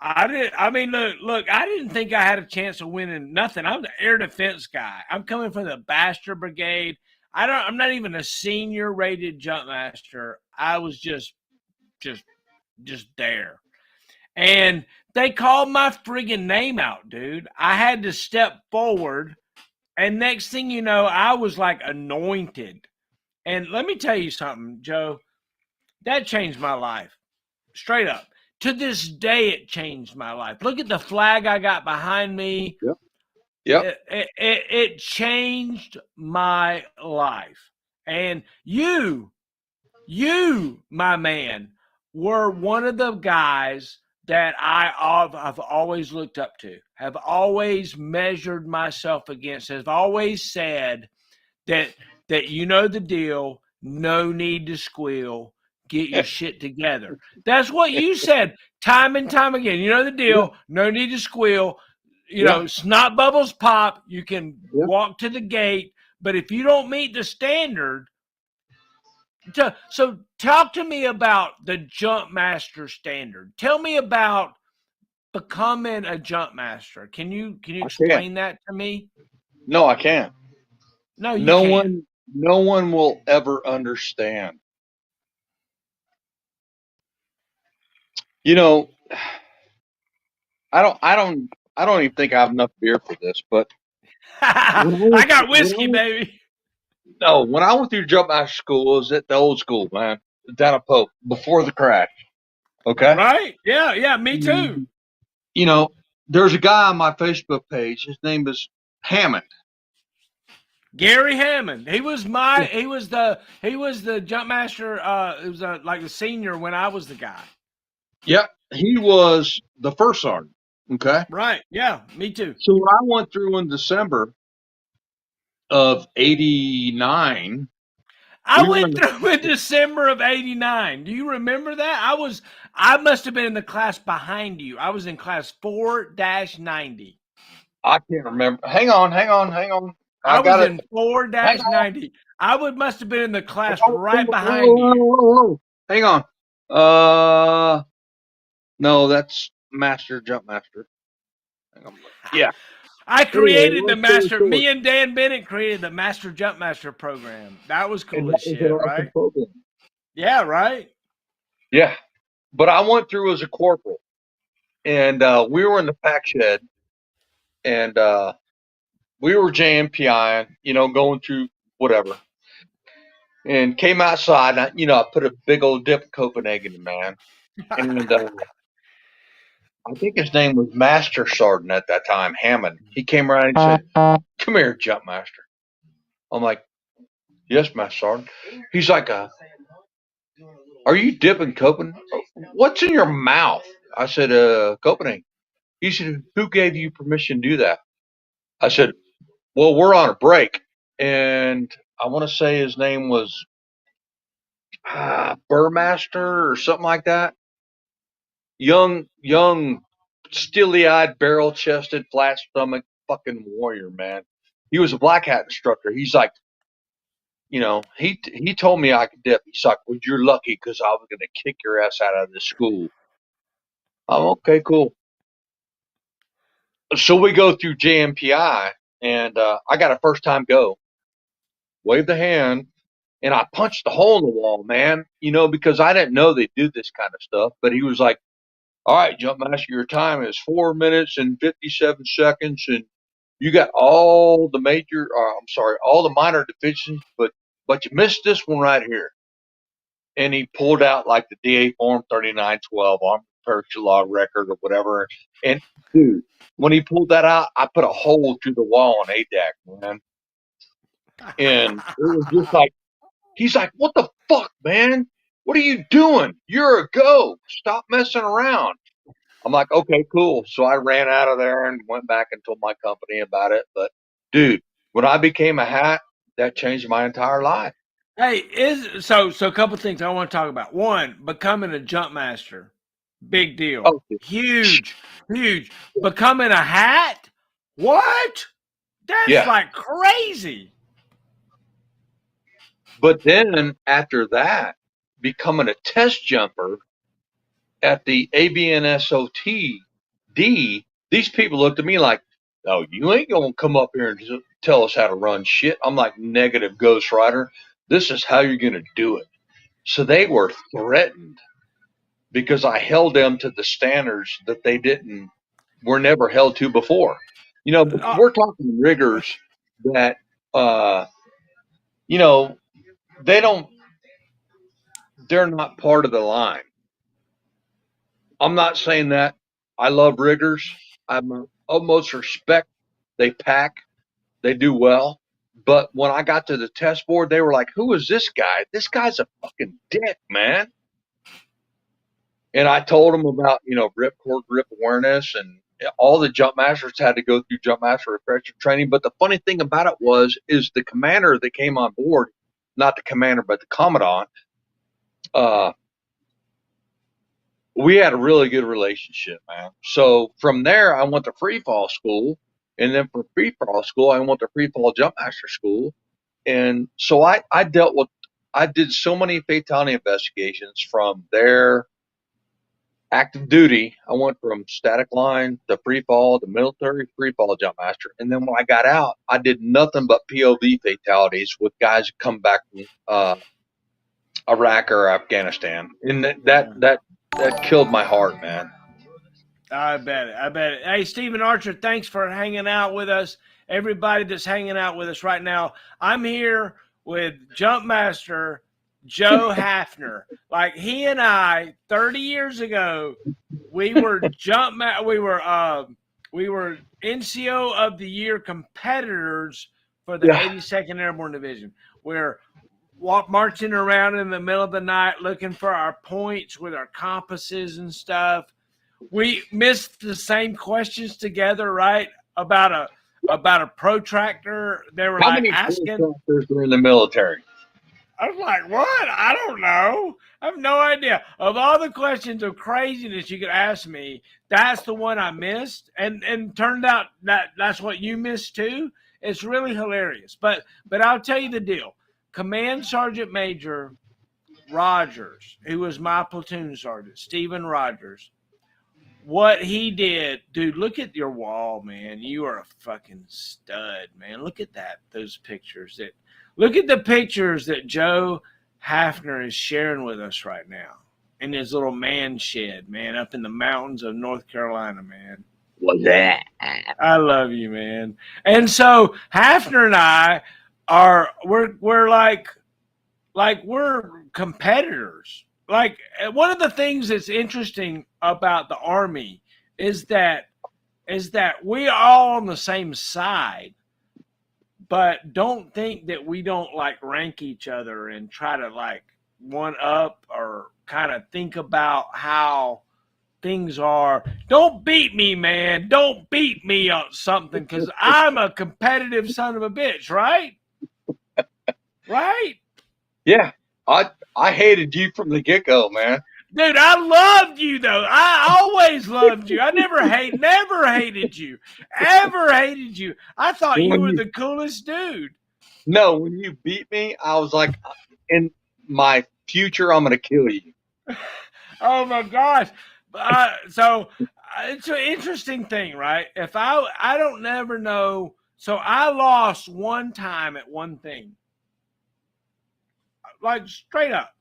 look, I didn't think I had a chance of winning nothing. I'm the air defense guy. I'm coming from the Baster Brigade. I'm not even a senior rated jump master. I was just there. And they called my friggin' name out, dude. I had to step forward. And next thing you know, I was like anointed. And let me tell you something, Joe. That changed my life. Straight up. To this day, it changed my life. Look at the flag I got behind me. Yep. It changed my life. And you, my man, were one of the guys that I've always looked up to, have always measured myself against, have always said that you know the deal, no need to squeal, get your shit together. That's what you said time and time again. You know the deal, no need to squeal, snot bubbles pop. You can Yeah. walk to the gate, but if you don't meet the standard, so talk to me about the jump master standard. Tell me about becoming a jump master. Can you I can't. explain that to me? No, I can't. No, you No can't. one, no one will ever understand. You know, I don't even think I have enough beer for this. But I got whiskey, baby. when I went through jump master school, it was at the old school, man, down at Pope before the crash. Okay. Right? Yeah, me too. You know, there's a guy on my Facebook page. His name is Hammond. Gary Hammond. He was the jump master. It was like the senior when I was the guy. Yep, he was the first sergeant. Okay. Right. Yeah, me too. So what I went through in December of '89, I we were went through in December of '89. Do you remember that? I must have been in the class behind you. I was in class 4-90. I can't remember. Hang on. I I was got it. in Hang on. 4-90. Must have been in the class Whoa, right whoa, behind you. whoa. Hang on. No, that's Master Jump Master. Hang on. Yeah. I Anyway, created the long story master. short, Me and Dan Bennett created the Master Jump Master program. That was and cool that as was an shit, awesome right? program. Yeah, right. Yeah, but I went through as a corporal, and we were in the pack shed, and we were JMPIing, going through whatever, and came outside. And I put a big old dip of Copenhagen, man, and I think his name was Master Sergeant at that time, Hammond. He came around and said, "Come here, Jump Master." I'm like, "Yes, Master Sergeant." He's like, "Are you dipping Copenhagen? What's in your mouth?" I said, "Copenhagen." He said, "Who gave you permission to do that?" I said, "Well, we're on a break." And I want to say his name was Burmaster or something like that. Young, steely-eyed, barrel-chested, flat-stomach fucking warrior, man. He was a black hat instructor. He's like, he told me I could dip. He's like, "Well, you're lucky because I was going to kick your ass out of this school." I'm okay, cool. So we go through JMPI, and I got a first time go. Wave the hand, and I punched a hole in the wall, man. Because I didn't know they do this kind of stuff. But he was like, "All right, Jump Master, your time is 4 minutes and 57 seconds, and you got all the all the minor divisions, but you missed this one right here." And he pulled out like the DA form 3912 Armed Purchase Law record or whatever. And dude, when he pulled that out, I put a hole through the wall in ADAC, man. And it was just like, he's like, "What the fuck, man? What are you doing? You're a go. Stop messing around." I'm like, "Okay, cool." So I ran out of there and went back and told my company about it. But dude, when I became a hat, that changed my entire life. Hey, so a couple things I want to talk about. One, becoming a jump master. Big deal. Oh, Huge. Becoming a hat? What? That's yeah. like crazy. But then after that, becoming a test jumper at the ABNSOTD, these people looked at me like, "Oh, you ain't gonna come up here and tell us how to run shit." I'm like, "Negative, Ghost Rider. This is how you're gonna do it." So they were threatened because I held them to the standards that were never held to before. We're talking riggers that, you know, they don't, they're not part of the line. I'm not saying that. I love riggers. I'm utmost respect. They pack. They do well. But when I got to the test board, they were like, "Who is this guy? This guy's a fucking dick, man." And I told them about, ripcord, grip awareness, and all the jump masters had to go through jump master refresher training. But the funny thing about it is the commander that came on board, not the commander, but the commandant, we had a really good relationship, man. So from there, I went to free fall school, and then from free fall school, I went to free fall jump master school, and so I did so many fatality investigations from there. Active duty, I went from static line to free fall to military free fall jump master, and then when I got out, I did nothing but POV fatalities with guys who come back from Iraq or Afghanistan, and that killed my heart, man. I bet it. I bet it. Hey, Stephen Archer, thanks for hanging out with us. Everybody that's hanging out with us right now, I'm here with Jump Master Joe Hafner. Like he and I, 30 years ago, we were we were NCO of the Year competitors for the 82nd Airborne Division. We're marching around in the middle of the night looking for our points with our compasses and stuff. We missed the same questions together, right? About a protractor. They were How like many asking. protractors were in the military? I was like, what? I don't know. I have no idea. Of all the questions of craziness you could ask me, that's the one I missed. And turned out that's what you missed too. It's really hilarious. But I'll tell you the deal. Command Sergeant Major Rogers, who was my platoon sergeant, Stephen Rogers, what he did, dude, look at your wall, man. You are a fucking stud, man. Look at those pictures. Look at the pictures that Joe Hafner is sharing with us right now in his little man shed, man, up in the mountains of North Carolina, man. What's that? I love you, man. And so Hafner and I we're like we're competitors. Like one of the things that's interesting about the Army is that we are all on the same side, but don't think that we don't like rank each other and try to like one up or kind of think about how things are. Don't beat me, man. Don't beat me on something because I'm a competitive son of a bitch, right? Right? Yeah, I hated you from the get-go, man. Dude, I loved you though. I always loved you. I never hated you. Ever hated you. I thought you were the coolest dude. No, when you beat me, I was like, in my future, I'm going to kill you. Oh my gosh. So it's an interesting thing, right? If I don't never know. So I lost one time at one thing. Like straight up.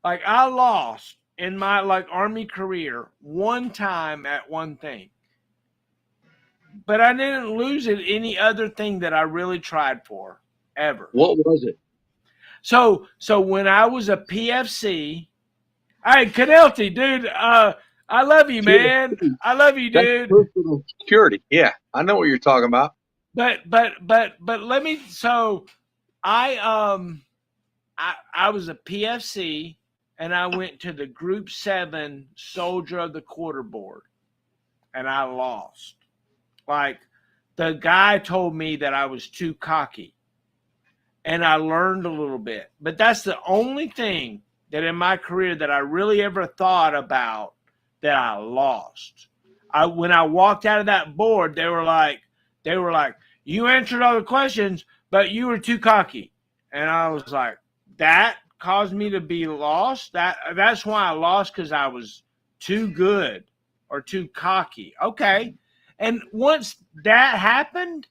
Like I lost in my like Army career one time at one thing. But I didn't lose at any other thing that I really tried for ever. What was it? So when I was a PFC, hey Canelti, dude, I love you, man. I love you, dude. That's personal security. Yeah, I know what you're talking about. But let me. So I was a PFC. And I went to the Group 7 Soldier of the Quarter board, and I lost. Like, the guy told me that I was too cocky, and I learned a little bit. But that's the only thing that in my career that I really ever thought about that I lost. When I walked out of that board, they were like, you answered all the questions, but you were too cocky. And I was like, that caused me to be lost. That's why I lost, because I was too good or too cocky. Okay. And once that happened,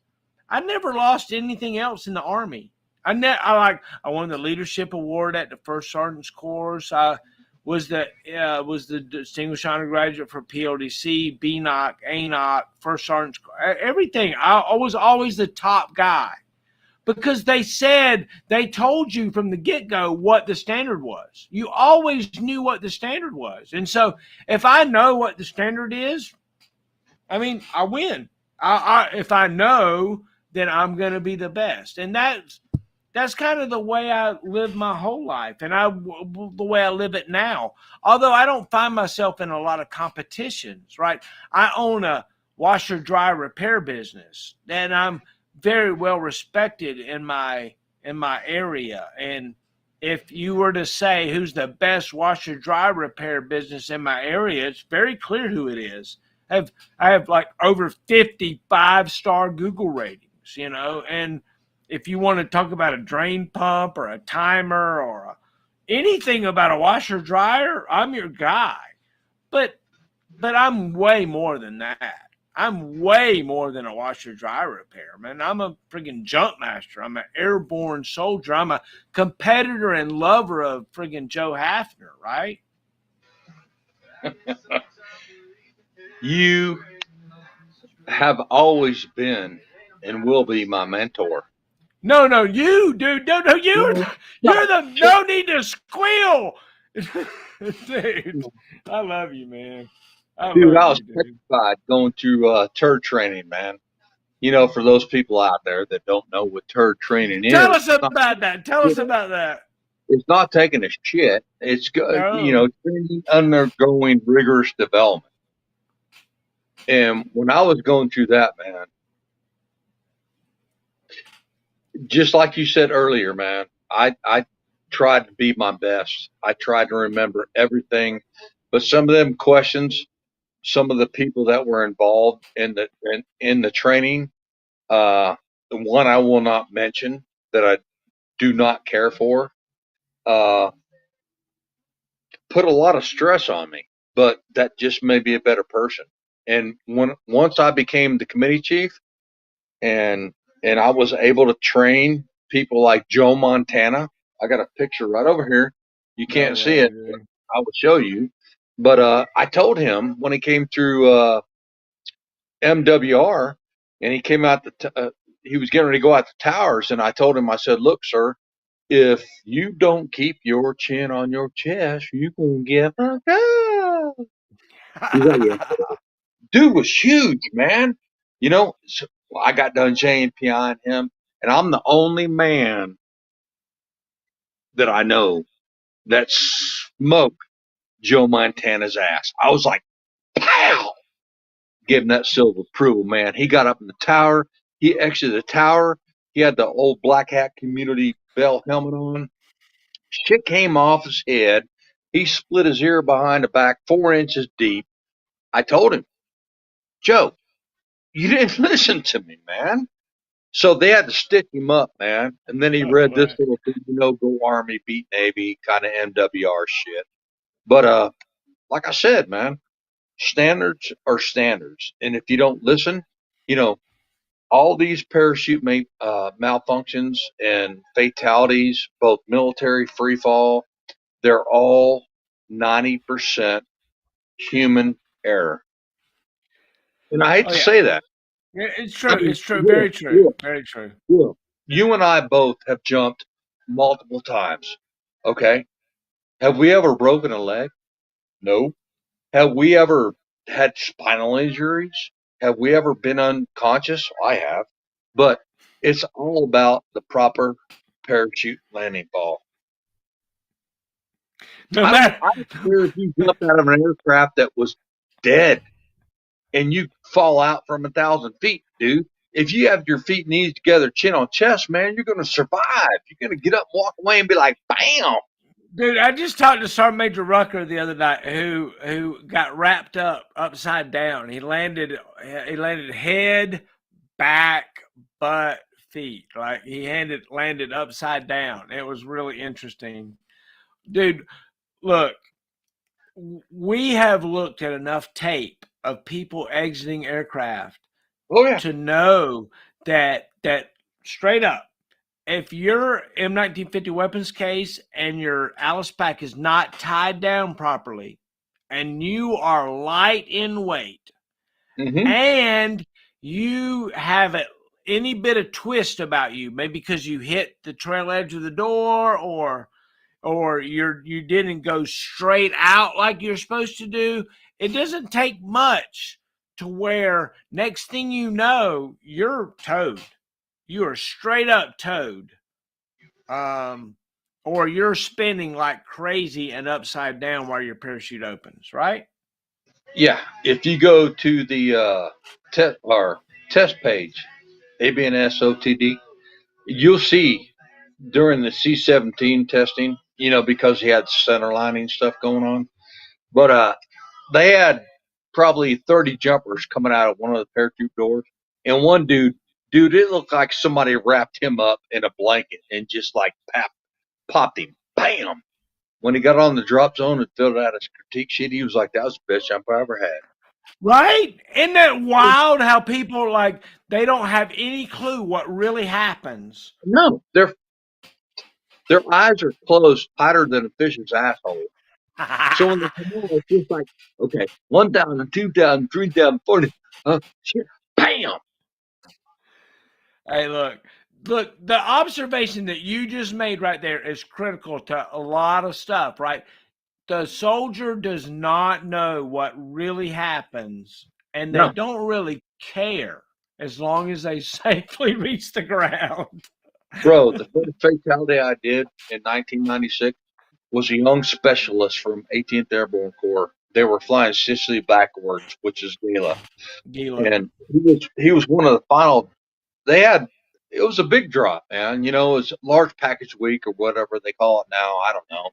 I never lost anything else in the Army. I won the leadership award at the First Sergeant's course. I was the Distinguished Honor Graduate for PLDC, BNOC, ANOC, First Sergeant's, everything. I was always the top guy. Because they told you from the get-go what the standard was. You always knew what the standard was. And so if I know what the standard is, I mean, I win. If I know, then I'm going to be the best. And that's kind of the way I live my whole life, and the way I live it now. Although I don't find myself in a lot of competitions, right? I own a washer dry repair business, and I'm very well respected in my area, and if you were to say who's the best washer dry repair business in my area, it's very clear who it is. I have like over 55-star Google ratings, and if you want to talk about a drain pump or a timer or anything about a washer dryer, I'm your guy. But I'm way more than that. I'm way more than a washer dryer repair, man. I'm a friggin' jump master. I'm an airborne soldier. I'm a competitor and lover of friggin' Joe Hafner, right? You have always been and will be my mentor. No, no, you, dude. No, no, No, you're no, the no need to squeal. Dude, I love you, man. I dude, love I was you, dude. petrified going through turd training, man. You know, for those people out there that don't know what turd training is, Tell us about that. Tell us about that. it's not taking a shit. It's No. training undergoing rigorous development. And when I was going through that, man, just like you said earlier, man, I tried to be my best. I tried to remember everything, but some of them questions, some of the people that were involved in the training, the one I will not mention that I do not care for, uh, put a lot of stress on me. But that just made me a better person. And once I became the committee chief, and I was able to train people like Joe Montana. I got a picture right over here. You No can't see way, it, but dude. I will show you. But I told him when he came through MWR and he came out he was getting ready to go out the towers, and I told him, I said, "Look, sir, if you don't keep your chin on your chest, you gonna get fucked up." He's like, "Yeah." Dude was huge, man. So I got done JPIing him, and I'm the only man that I know that smoked Joe Montana's ass. I was like, pow, give him that seal of approval, man. He got up in the tower. He exited the tower. He had the old black hat community bell helmet on. Shit came off his head. He split his ear behind the back 4 inches deep. I told him, Joe, you didn't listen to me, man. So they had to stick him up, man. And then he No read this way. little thing, go Army, beat Navy, kind of MWR shit. But like I said, man, standards are standards. And if you don't listen, you know, all these parachute malfunctions and fatalities, both military, free fall, they're all 90% human error. And I hate Oh to yeah. say that. Yeah, it's I true. mean, It's true. Very look, true. look, Very true. look. You and I both have jumped multiple times. Okay. Have we ever broken a leg? No. Have we ever had spinal injuries? Have we ever been unconscious? I have. But it's all about the proper parachute landing ball. No matter. I don't care if you jumped out of an aircraft that was dead and you fall out from 1,000 feet, dude. If you have your feet and knees together, chin on chest, man, you're going to survive. You're going to get up and walk away and be like, bam. Dude, I just talked to Sergeant Major Rucker the other night, who got wrapped up upside down. He landed head, back, butt, feet. Like landed upside down. It was really interesting. Dude, look, we have looked at enough tape of people exiting aircraft Oh, yeah. to know that straight up, if your M1950 weapons case and your Alice pack is not tied down properly, and you are light in weight, Mm-hmm. and you have any bit of twist about you, maybe because you hit the trail edge of the door, or you didn't go straight out like you're supposed to do, it doesn't take much to where next thing you know, you're towed. You are straight up towed. Um, or you're spinning like crazy and upside down while your parachute opens, right? Yeah. If you go to the test page, ABNSOTD, you'll see during the C-17 testing, because he had center lining stuff going on. But they had probably 30 jumpers coming out of one of the parachute doors, and one dude, it looked like somebody wrapped him up in a blanket and just like popped him, bam. When he got on the drop zone and filled out his critique sheet, he was like, "That was the best jump I ever had." Right? Isn't that wild how people they don't have any clue what really happens? No, their eyes are closed tighter than a fish's asshole. So when they come out, it's just like, okay, 1,000, 2,000, 3,000, 40, shit, bam. Hey, look, the observation that you just made right there is critical to a lot of stuff, right? The soldier does not know what really happens, and they No, don't really care as long as they safely reach the ground. bro, the first fatality I did in 1996 was a young specialist from 18th Airborne Corps. They were flying Sicily backwards, which is Gila, Gila. and he was one of the final. They had it was a big drop, man. It was large package week or whatever they call it now. I don't know,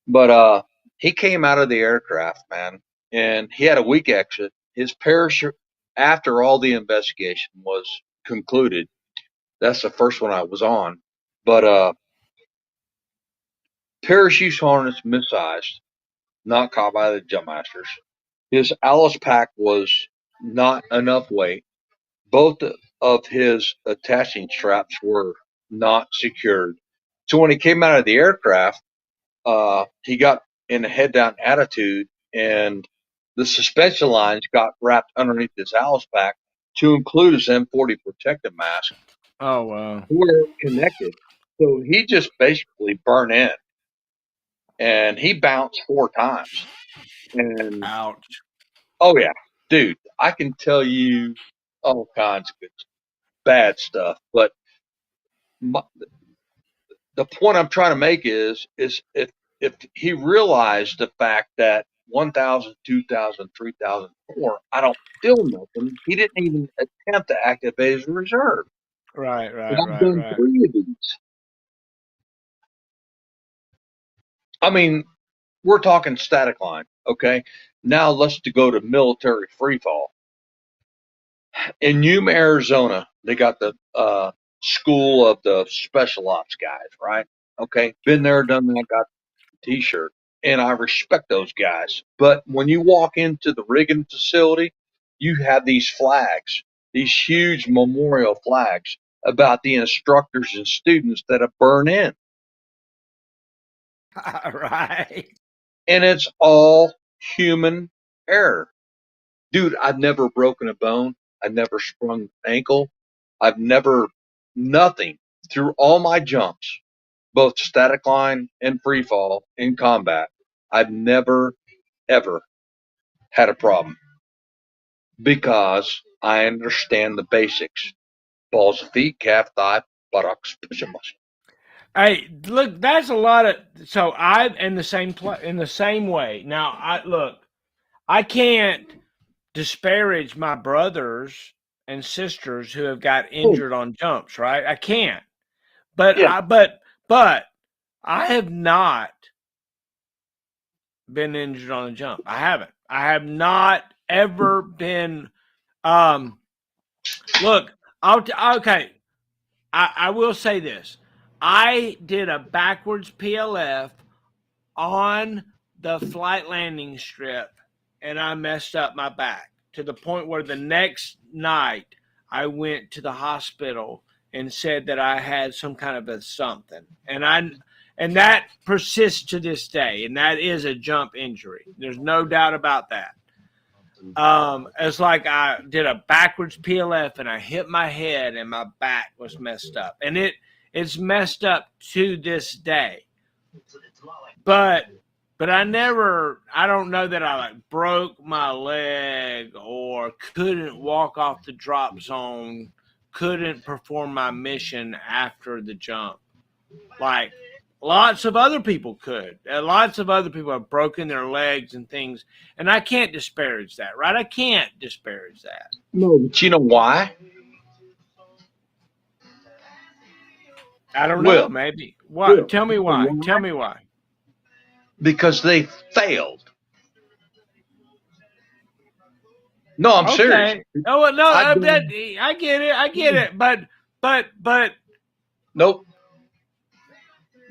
but he came out of the aircraft, man, and he had a weak exit. His parachute, after all the investigation was concluded, that's the first one I was on, but parachute harness missized, not caught by the jump masters. His Alice pack was not enough weight. Both of his attaching straps were not secured. So when he came out of the aircraft, he got in a head down attitude, and the suspension lines got wrapped underneath his Alice pack to include his M40 protective mask. Oh, wow. Were connected. So he just basically burned in, and he bounced 4 times. And Ouch. oh yeah, dude, I can tell you all kinds of good, bad stuff. But my, the point I'm trying to make is if he realized the fact that 1,000, 2,000, 3,000, 4, I don't feel nothing. He didn't even attempt to activate his reserve. Right, And right, I've right, done right. 3 of these. I mean, we're talking static line, okay? Now let's go to military free fall. In Yuma, Arizona, they got the school of the special ops guys, right? Okay, been there, done that, got the T-shirt, and I respect those guys. But when you walk into the rigging facility, you have these flags, these huge memorial flags about the instructors and students that have burned in, Right. and it's all human error. Dude, I've never broken a bone. I've never sprung an ankle. I've never, nothing through all my jumps, both static line and free fall in combat. I've never, ever had a problem because I understand the basics: balls of feet, calf, thigh, buttocks, push muscle. Hey, look, that's a lot of. So I'm in the same way. Now, I can't disparage my brothers and sisters who have got Oh, injured on jumps, right? I can't. But yeah. but I have not been injured on a jump. I haven't. I have not ever been. Um, look, okay. I will say this. I did a backwards PLF on the flight landing strip, and I messed up my back to the point where the next night I went to the hospital and said that I had some kind of a something, and that persists to this day, and that is a jump injury. There's no doubt about that. It's like I did a backwards PLF and I hit my head and my back was messed up, and it's messed up to this day. But I don't know that I broke my leg or couldn't walk off the drop zone, couldn't perform my mission after the jump. Like lots of other people could. Lots of other people have broken their legs and things, and I can't disparage that, right? I can't disparage that. No, but you know why? I don't know. Will, Maybe. What? Will, Tell me you know why. why? Tell me why. Because they failed. No, I'm serious. Okay. Oh no, I that done. I get it. I get it. But Nope.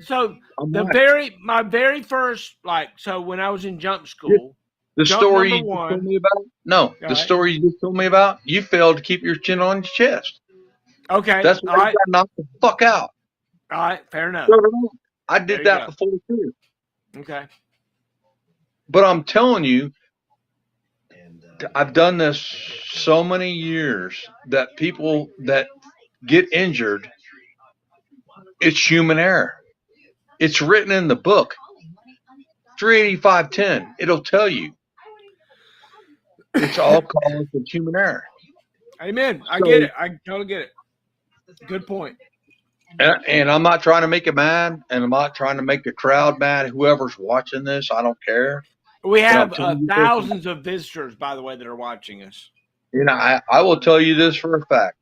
so I'm the not. my very first so when I was in jump This- school, The jump story number you just told one. me about? No, All the right. story you just told me about. You failed to keep your chin on your chest. Okay. That's All why you right. got knocked the fuck out. All right. Fair enough. No, no, no. I There did you that go. before too. Okay. But I'm telling you, I've done this so many years that people that get injured, it's human error. It's written in the book. 38510. It'll tell you. It's all caused from human error. Amen. I get So, it. I totally get it. Good point. and I'm not trying to make it mad, and I'm not trying to make the crowd mad. Whoever's watching this, I don't care. We But I'm have telling you this, thousands of visitors, by the way, that are watching us. I will tell you this for a fact.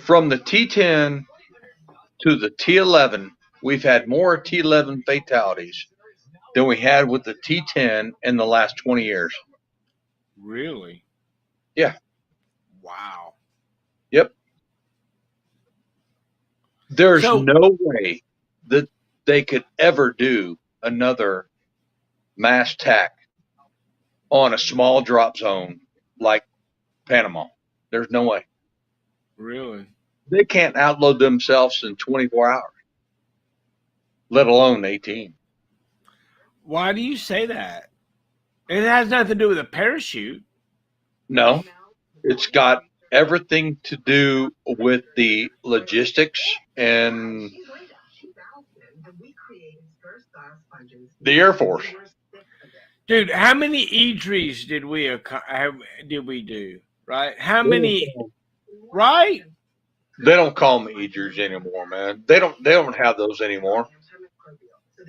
From the T10 to the T11, we've had more T11 fatalities than we had with the T10 in the last 20 years. Really? Yeah. Wow. Yep. There's So no way that they could ever do another mass attack on a small drop zone like Panama. There's no way. really, They can't outload themselves in 24 hours, let alone 18. why do you say that? It has nothing to do with a parachute. No, it's got everything to do with the logistics and the Air Force. Dude, how many EDREs did we do? Right? How They don't many? call, Right? they don't call them Eaters anymore, man. They don't have those anymore.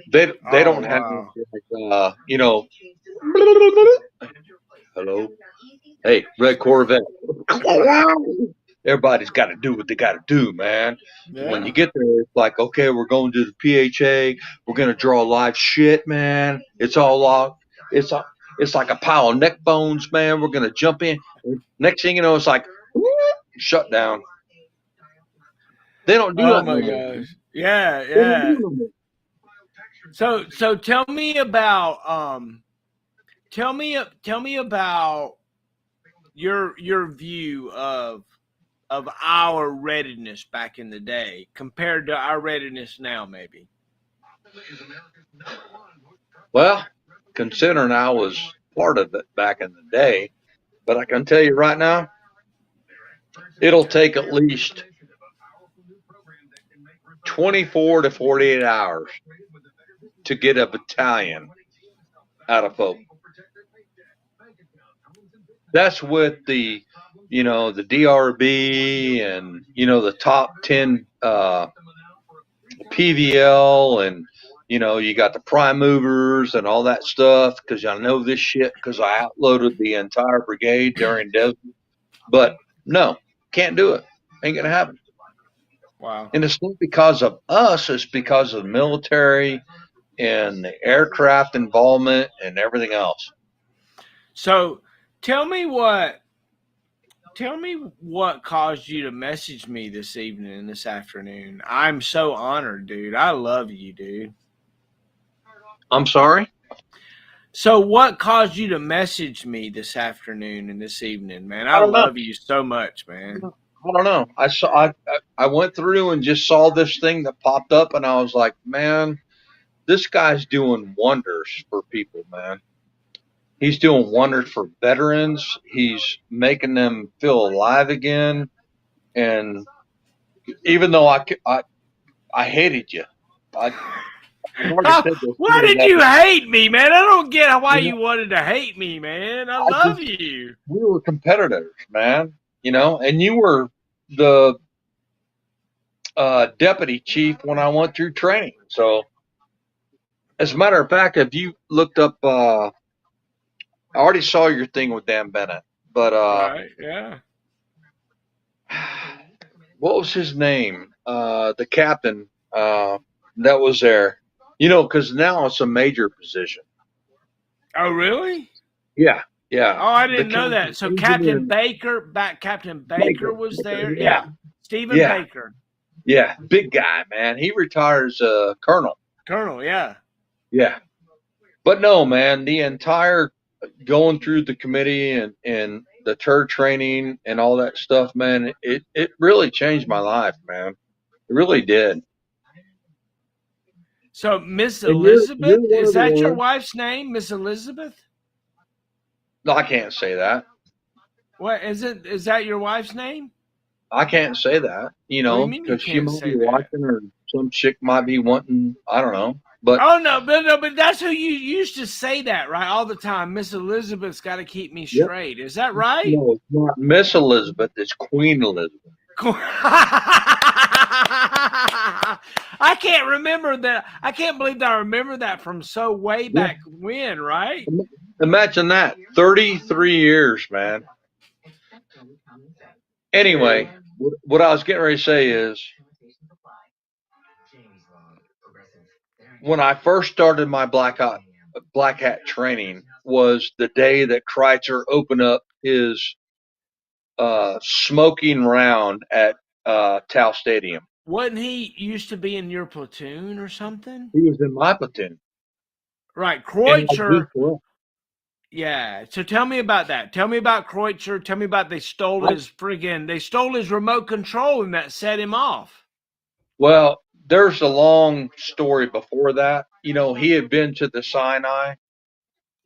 They Oh don't have wow. hello, hey, red Corvette. Everybody's got to do what they got to do, man. When you Yeah. get there, it's like, okay, we're going to the PHA. We're gonna draw live shit, man. It's all locked. It's a, it's like a pile of neck bones, man. We're gonna jump in. Next thing you know, it's like shut down. They don't do Oh that no my more. gosh. Yeah, They don't do yeah. it no more. So tell me about tell me about your view of our readiness back in the day compared to our readiness now, maybe. Well, considering I was part of it back in the day, but I can tell you right now, it'll take at least 24 to 48 hours to get a battalion out of folk. That's with the DRB and, the top 10 PVL and, you got the prime movers and all that stuff because I know this shit because I outloaded the entire brigade during desert. But no, can't do it. Ain't going to happen. Wow. And it's not because of us, it's because of the military and the aircraft involvement and everything else. So tell me what caused you to message me this evening and this afternoon. I'm so honored, dude. I love you, dude. I'm sorry? So what caused you to message me this afternoon and this evening, man? I I don't know. love you so much, man. I don't know. I went through and just saw this thing that popped up, and I was like, man, this guy's doing wonders for people, man. He's doing wonders for veterans. He's making them feel alive again. And even though I hated you, I've already said this Why too, did that you hate me, man? I don't get why you know, you wanted to hate me, man. I I love just you. we were competitors, man. And you were the deputy chief when I went through training. So, as a matter of fact, if you looked up, I already saw your thing with Dan Bennett, but Right? Yeah. what was his name? The captain that was there. Because now it's a major position. Oh, really? Yeah, yeah. Oh, I The didn't know captain, that. So engineer Captain Baker Baker. was there. Yeah, Yeah, Stephen yeah, Baker, yeah. Big guy, man. He retires colonel. Colonel. Yeah. Yeah, but no, man. The entire going through the committee and the tour training and all that stuff, man. It really changed my life, man. It really did. So Miss And you're Elizabeth, one is of the that your ones. wife's name, Miss Elizabeth? No, I can't say that. What is it? Is that your wife's name? I can't say that, What do you mean you because she can't might be say that? watching or some chick might be wanting, I don't know. But Oh no, but that's who you used to say that, right? All the time. Miss Elizabeth's got to keep me yep, straight. Is that right? no, it's not Miss Elizabeth, it's Queen Elizabeth. I can't remember that. I can't believe that I remember that from so way Yeah. back when, right? Imagine that. 33 years, man. Anyway, what I was getting ready to say is when I first started my black hat training was the day that Kreitzer opened up his smoking round at Tau Stadium. Wasn't he used to be in your platoon or something? He was in my platoon, Right, and I Kreutzer. just left. Yeah. So tell me about that. Tell me about Kreutzer. Tell me about they stole his remote control and that set him off. Well, there's a long story before that. He had been to the Sinai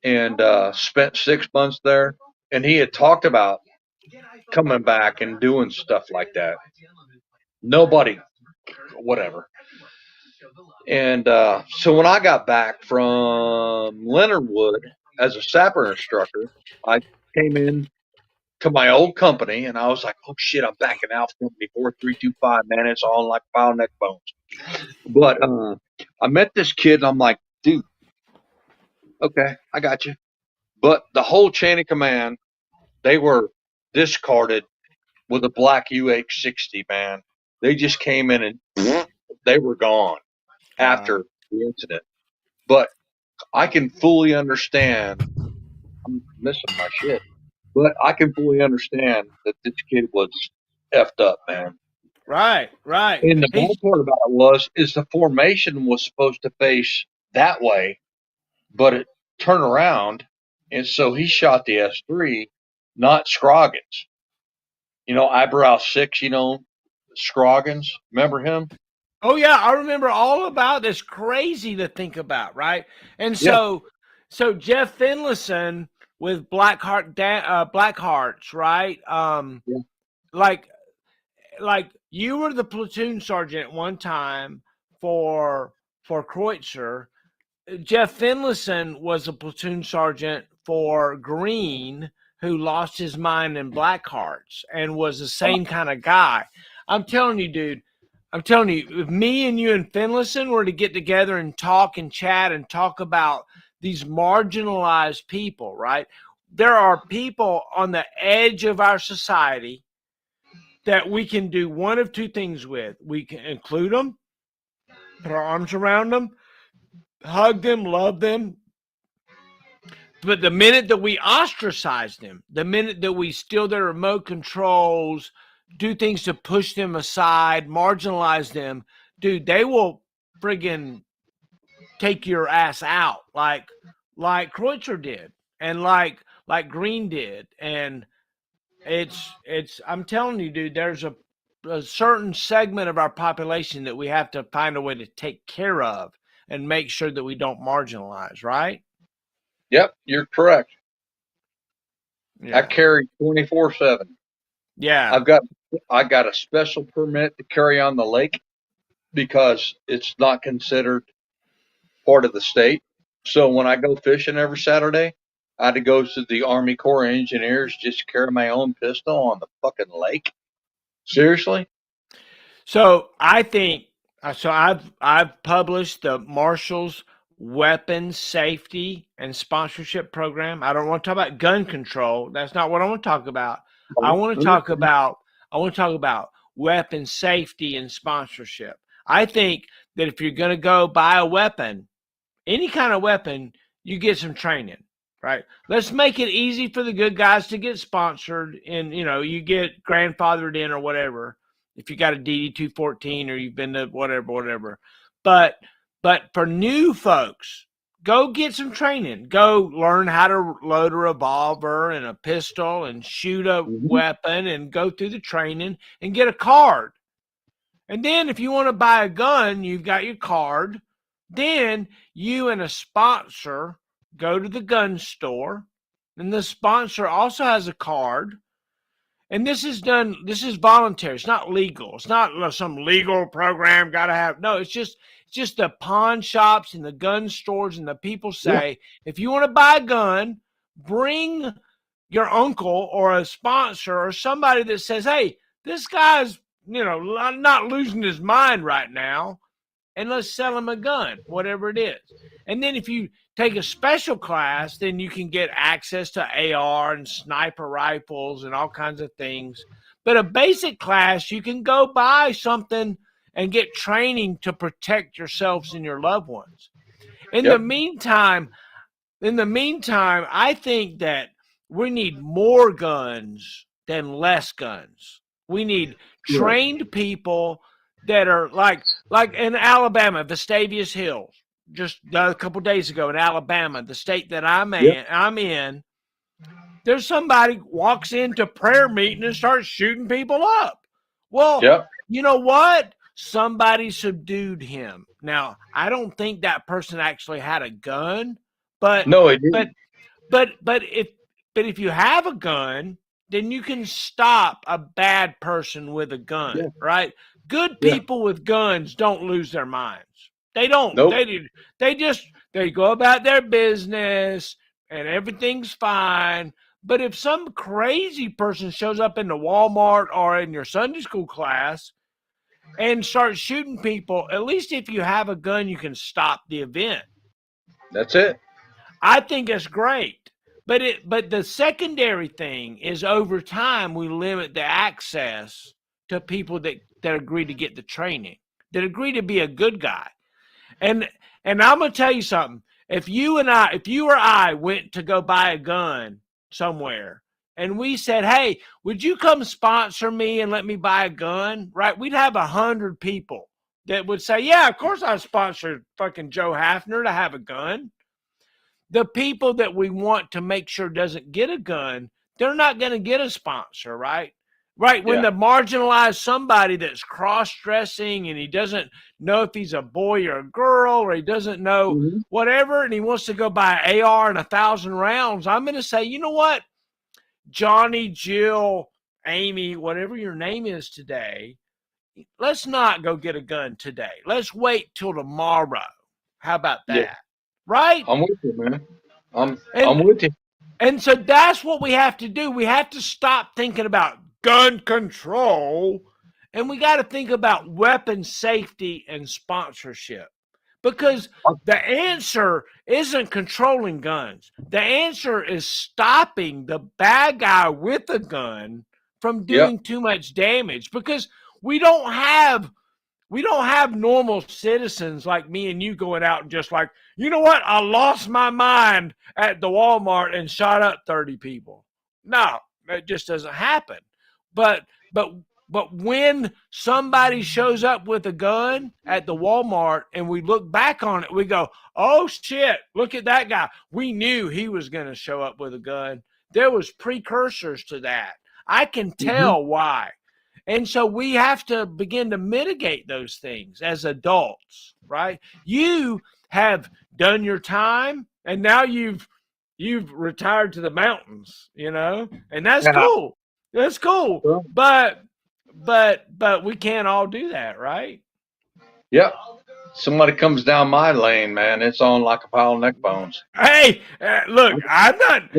and spent 6 months there, and he had talked about coming back and doing stuff like that. Nobody, whatever. And so when I got back from Leonard Wood as a sapper instructor, I came in to my old company and I was like, oh shit, I'm back in Alpha Company 4325, man. It's all like file neck bones. But I met this kid and I'm like, dude, okay, I got you. But the whole chain of command, they were discarded with a black UH-60, man. They just came in and they were gone Wow. after the incident. But I can fully understand. I'm missing my shit, but I can fully understand that this kid was effed up, man. Right, right. And the bad He's part about it is the formation was supposed to face that way, but it turned around, and so he shot the S3, not Scroggins. Eyebrow 6. Scroggins. Remember him? Oh yeah, I remember all about this. Crazy to think about, right? And Yeah. so Jeff Finlayson with Black Hearts, right? Yeah. Like you were the platoon sergeant at one time for Kreutzer. Jeff Finlayson was a platoon sergeant for Green, who lost his mind in Black Hearts and was the same kind of guy. I'm telling you, dude. I'm telling you, if me and you and Finlayson were to get together and talk and chat and talk about these marginalized people, right? There are people on the edge of our society that we can do one of two things with. We can include them, put our arms around them, hug them, love them. But the minute that we ostracize them, the minute that we steal their remote controls, do things to push them aside, marginalize them, dude, they will friggin' take your ass out like Kreutzer did and like Green did. And it's I'm telling you, dude, there's a certain segment of our population that we have to find a way to take care of and make sure that we don't marginalize, right? Yep, you're correct. I Yeah. carry 24/7. Yeah. I got a special permit to carry on the lake because it's not considered part of the state. So when I go fishing every Saturday, I had to go to the Army Corps of Engineers just to carry my own pistol on the fucking lake. Seriously? So I think I've published the Marshals Weapons Safety and Sponsorship Program. I don't want to talk about gun control. That's not what I want to talk about. I want to talk about weapon safety and sponsorship. I think that if you're going to go buy a weapon, any kind of weapon, you get some training, right? Let's make it easy for the good guys to get sponsored, and you get grandfathered in or whatever. If you got a DD 214 or you've been to whatever. But for new folks, go get some training. Go learn how to load a revolver and a pistol and shoot a weapon, and go through the training and get a card. And then if you want to buy a gun, you've got your card. Then you and a sponsor go to the gun store, and the sponsor also has a card. And this is voluntary. It's not legal. It's not some legal program got to have. No, it's just the pawn shops and the gun stores, and the people say, if you want to buy a gun, bring your uncle or a sponsor or somebody that says, hey, this guy's, not losing his mind right now, and let's sell him a gun, whatever it is. And then if you take a special class, then you can get access to AR and sniper rifles and all kinds of things. But a basic class, you can go buy something and get training to protect yourselves and your loved ones. In the meantime, I think that we need more guns than less guns. We need trained people that are like in Alabama, Vestavius Hills, just a couple days ago in Alabama, the state that I'm in, there's somebody walks into prayer meeting and starts shooting people up. Well, you know what? Somebody subdued him. Now, I don't think that person actually had a gun, but no, it didn't. But if you have a gun, then you can stop a bad person with a gun, right? Good people with guns don't lose their minds. They don't. Nope. They go about their business and everything's fine. But if some crazy person shows up in the Walmart or in your Sunday school class and starts shooting people, at least if you have a gun, you can stop the event. That's it. I think it's great. But the secondary thing is, over time we limit the access to people that agree to get the training, that agree to be a good guy. And I'm gonna tell you something. If you or I went to go buy a gun somewhere and we said, hey, would you come sponsor me and let me buy a gun? Right? We'd have 100 people that would say, yeah, of course I sponsored fucking Joe Hafner to have a gun. The people that we want to make sure doesn't get a gun, they're not going to get a sponsor, right? Right. When the marginalized somebody that's cross-dressing and he doesn't know if he's a boy or a girl, or he doesn't know whatever, and he wants to go buy an AR and 1,000 rounds, I'm going to say, you know what? Johnny, Jill, Amy, whatever your name is today, let's not go get a gun today. Let's wait till tomorrow. How about that? Yeah. Right? I'm with you, man. I'm with you. And so that's what we have to do. We have to stop thinking about gun control, and we got to think about weapon safety and sponsorship. Because the answer isn't controlling guns. The answer is stopping the bad guy with a gun from doing too much damage. Because we don't have normal citizens like me and you going out and just like, you know what? I lost my mind at the Walmart and shot up 30 people. No, that just doesn't happen. But when somebody shows up with a gun at the Walmart and we look back on it, we go, oh shit, look at that guy. We knew he was going to show up with a gun. There was precursors to that. I can tell why. And so we have to begin to mitigate those things as adults, right? You have done your time, and now you've retired to the mountains, and that's cool. That's cool. Sure. But we can't all do that, right? Yep. Somebody comes down my lane, man, it's on like a pile of neck bones. Hey, look, I'm not.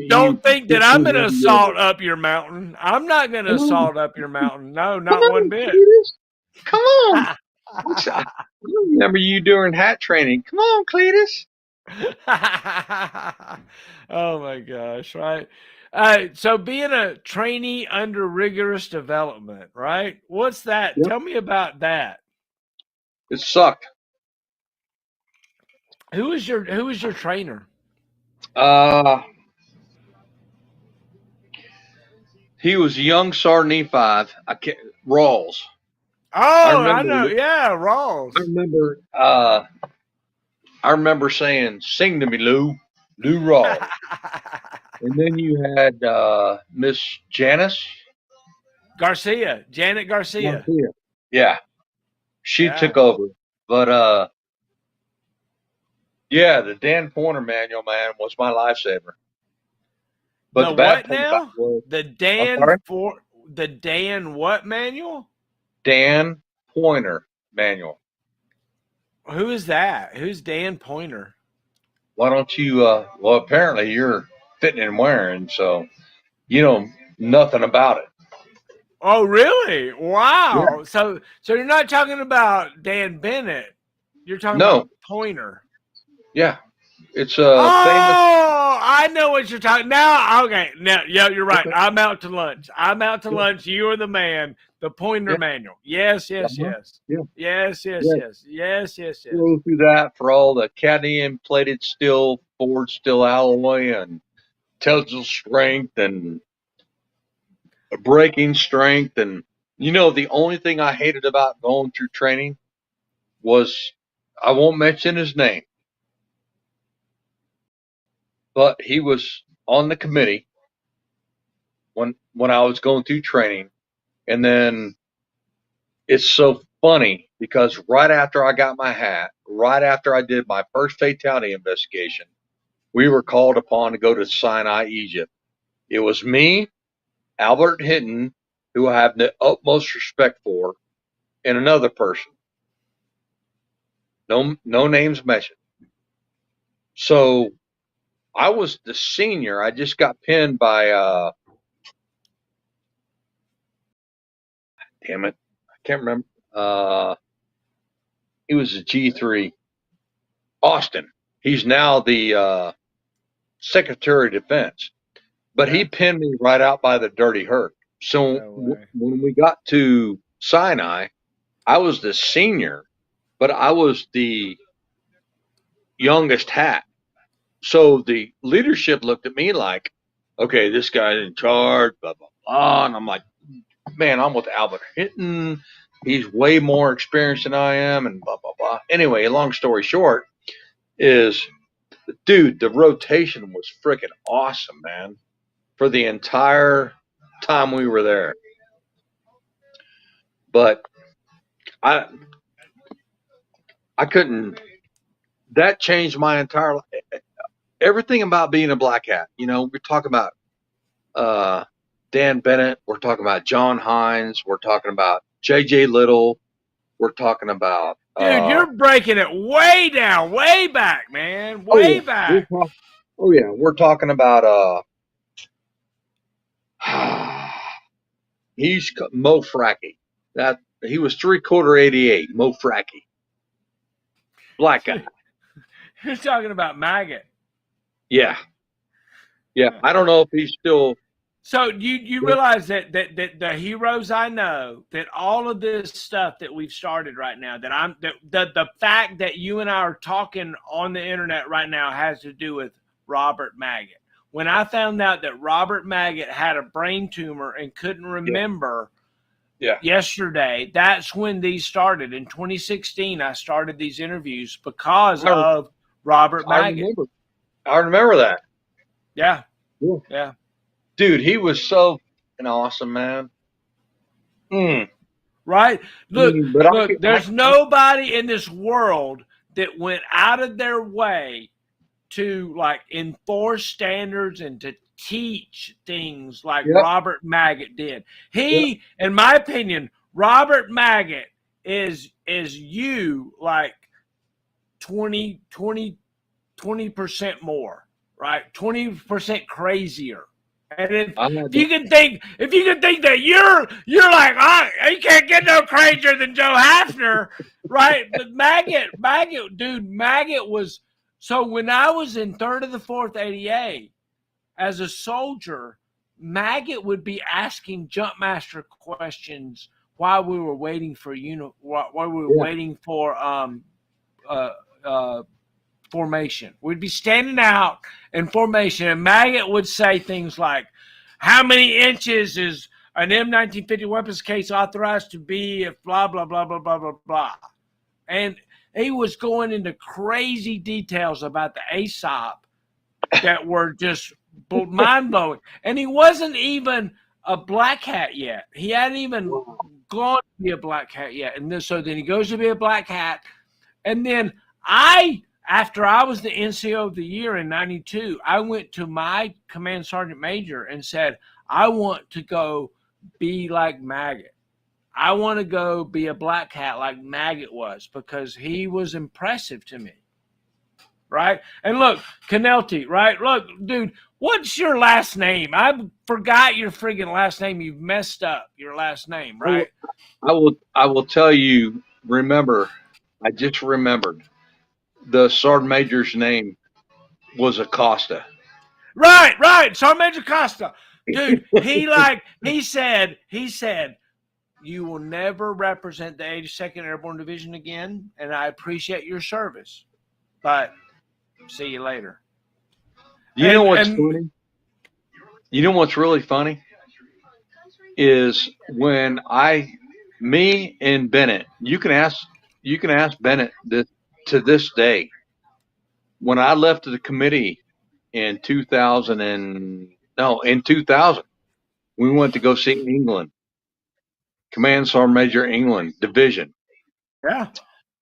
Don't think that I'm going to assault up your mountain. I'm not going to assault up your mountain. No, not one bit. Come on. I remember you during hat training. Come on, Cletus. Oh my gosh, right? So being a trainee under rigorous development, right? What's that? Yep. Tell me about that. It sucked. Who is your trainer? Uh, he was a young Sergeant E5. I can't Rawls. I Oh, I remember. know. Yeah, I Rawls. remember. I remember saying, "Sing to me, Lou Rawls." And then you had Miss Janice Garcia, Janet Garcia. Garcia. Yeah, she Yeah. took over. But yeah, the Dan Pointer manual, man, was my lifesaver. But The the bad what part about now? it was, The I'm Dan sorry, for the Dan what manual? Dan Pointer manual. Who is that? Who's Dan Pointer? Why don't you? Well, apparently you're fitting and wearing, so you know nothing about it. Oh, really? Yeah. Wow. So you're not talking about Dan Bennett. You're talking about No. Pointer. Yeah. It's a famous. Oh, I know what you're talking now. Okay, now, yeah, you're right. Okay. I'm out to lunch. I'm out to Yeah. lunch. You are the man. The Pointer Yeah. manual. Yes, yes, Uh-huh. yes. Yeah. Yes, yes, Yeah. yes. Yes, yes, yes. Go through that for all the cadmium plated steel, forged steel alloy, and tensile strength and braking strength. And the only thing I hated about going through training was, I won't mention his name, but he was on the committee when I was going through training. And then it's so funny because right after I got my hat, right after I did my first fatality investigation, we were called upon to go to Sinai, Egypt. It was me, Albert Hinton, who I have the utmost respect for, and another person. No names mentioned. So I was the senior. I just got pinned by damn it, I can't remember. He was a G3. Austin. He's now the Secretary of Defense. But he pinned me right out by the dirty hurt. So No way. when we got to Sinai, I was the senior, but I was the youngest hat. So the leadership looked at me like, okay, this guy's in charge, blah, blah, blah. And I'm like, man, I'm with Albert Hinton. He's way more experienced than I am, and blah, blah, blah. Anyway, long story short is, dude, the rotation was freaking awesome, man, for the entire time we were there. But I couldn't. That changed my entire life. Everything about being a black hat. We're talking about Dan Bennett. We're talking about John Hines. We're talking about J.J. Little. We're talking about. Dude, you're breaking it way down, way back, man. Oh Way yeah. back. We're talking about. He's Mo Fracky. That he was 3/4 88. Mo Fracky. Black guy. You're talking about Maggot. Yeah. Yeah. I don't know if he's still. So you realize that the heroes I know, that all of this stuff that we've started right now, that the fact that you and I are talking on the internet right now has to do with Robert Maggot. When I found out that Robert Maggot had a brain tumor and couldn't remember yesterday, that's when these started. In 2016, I started these interviews because of Robert Maggot. I remember that. Yeah. Yeah. Dude, he was so an awesome man. Right? Look, there's nobody in this world that went out of their way to enforce standards and to teach things like Robert Maggot did. He, in my opinion, Robert Maggot is you 20% more, right? 20% crazier. And if you can think that you're like, you can't get no crazier than Joe Hafner, right? But Maggot was. So when I was in 3rd of the 4th ADA as a soldier, Maggot would be asking Jumpmaster questions while we were waiting for while we were waiting for formation. We'd be standing out in formation, and Maggot would say things like, "How many inches is an M1950 weapons case authorized to be if blah blah blah blah blah blah blah," and he was going into crazy details about the ASOP that were just mind blowing. And he wasn't even a black hat yet. He hadn't even gone to be a black hat yet. And then he goes to be a black hat. And then after I was the NCO of the year in 92, I went to my command sergeant major and said, I want to go be like Maggot. I want to go be a black hat like Maggot was, because he was impressive to me. Right? And look, Canelti, right? Look, dude, what's your last name? I forgot your friggin' last name. You've messed up your last name, right? I will tell you, I just remembered the sergeant major's name was Acosta. Right. Sergeant Major Costa. Dude, he said, you will never represent the 82nd Airborne Division again, and I appreciate your service, but see you later. You know what's funny? You know what's really funny is when me and Bennett. You can ask Bennett this to this day. When I left the committee in 2000, we went to go see England, Command Sergeant Major England Division. Yeah.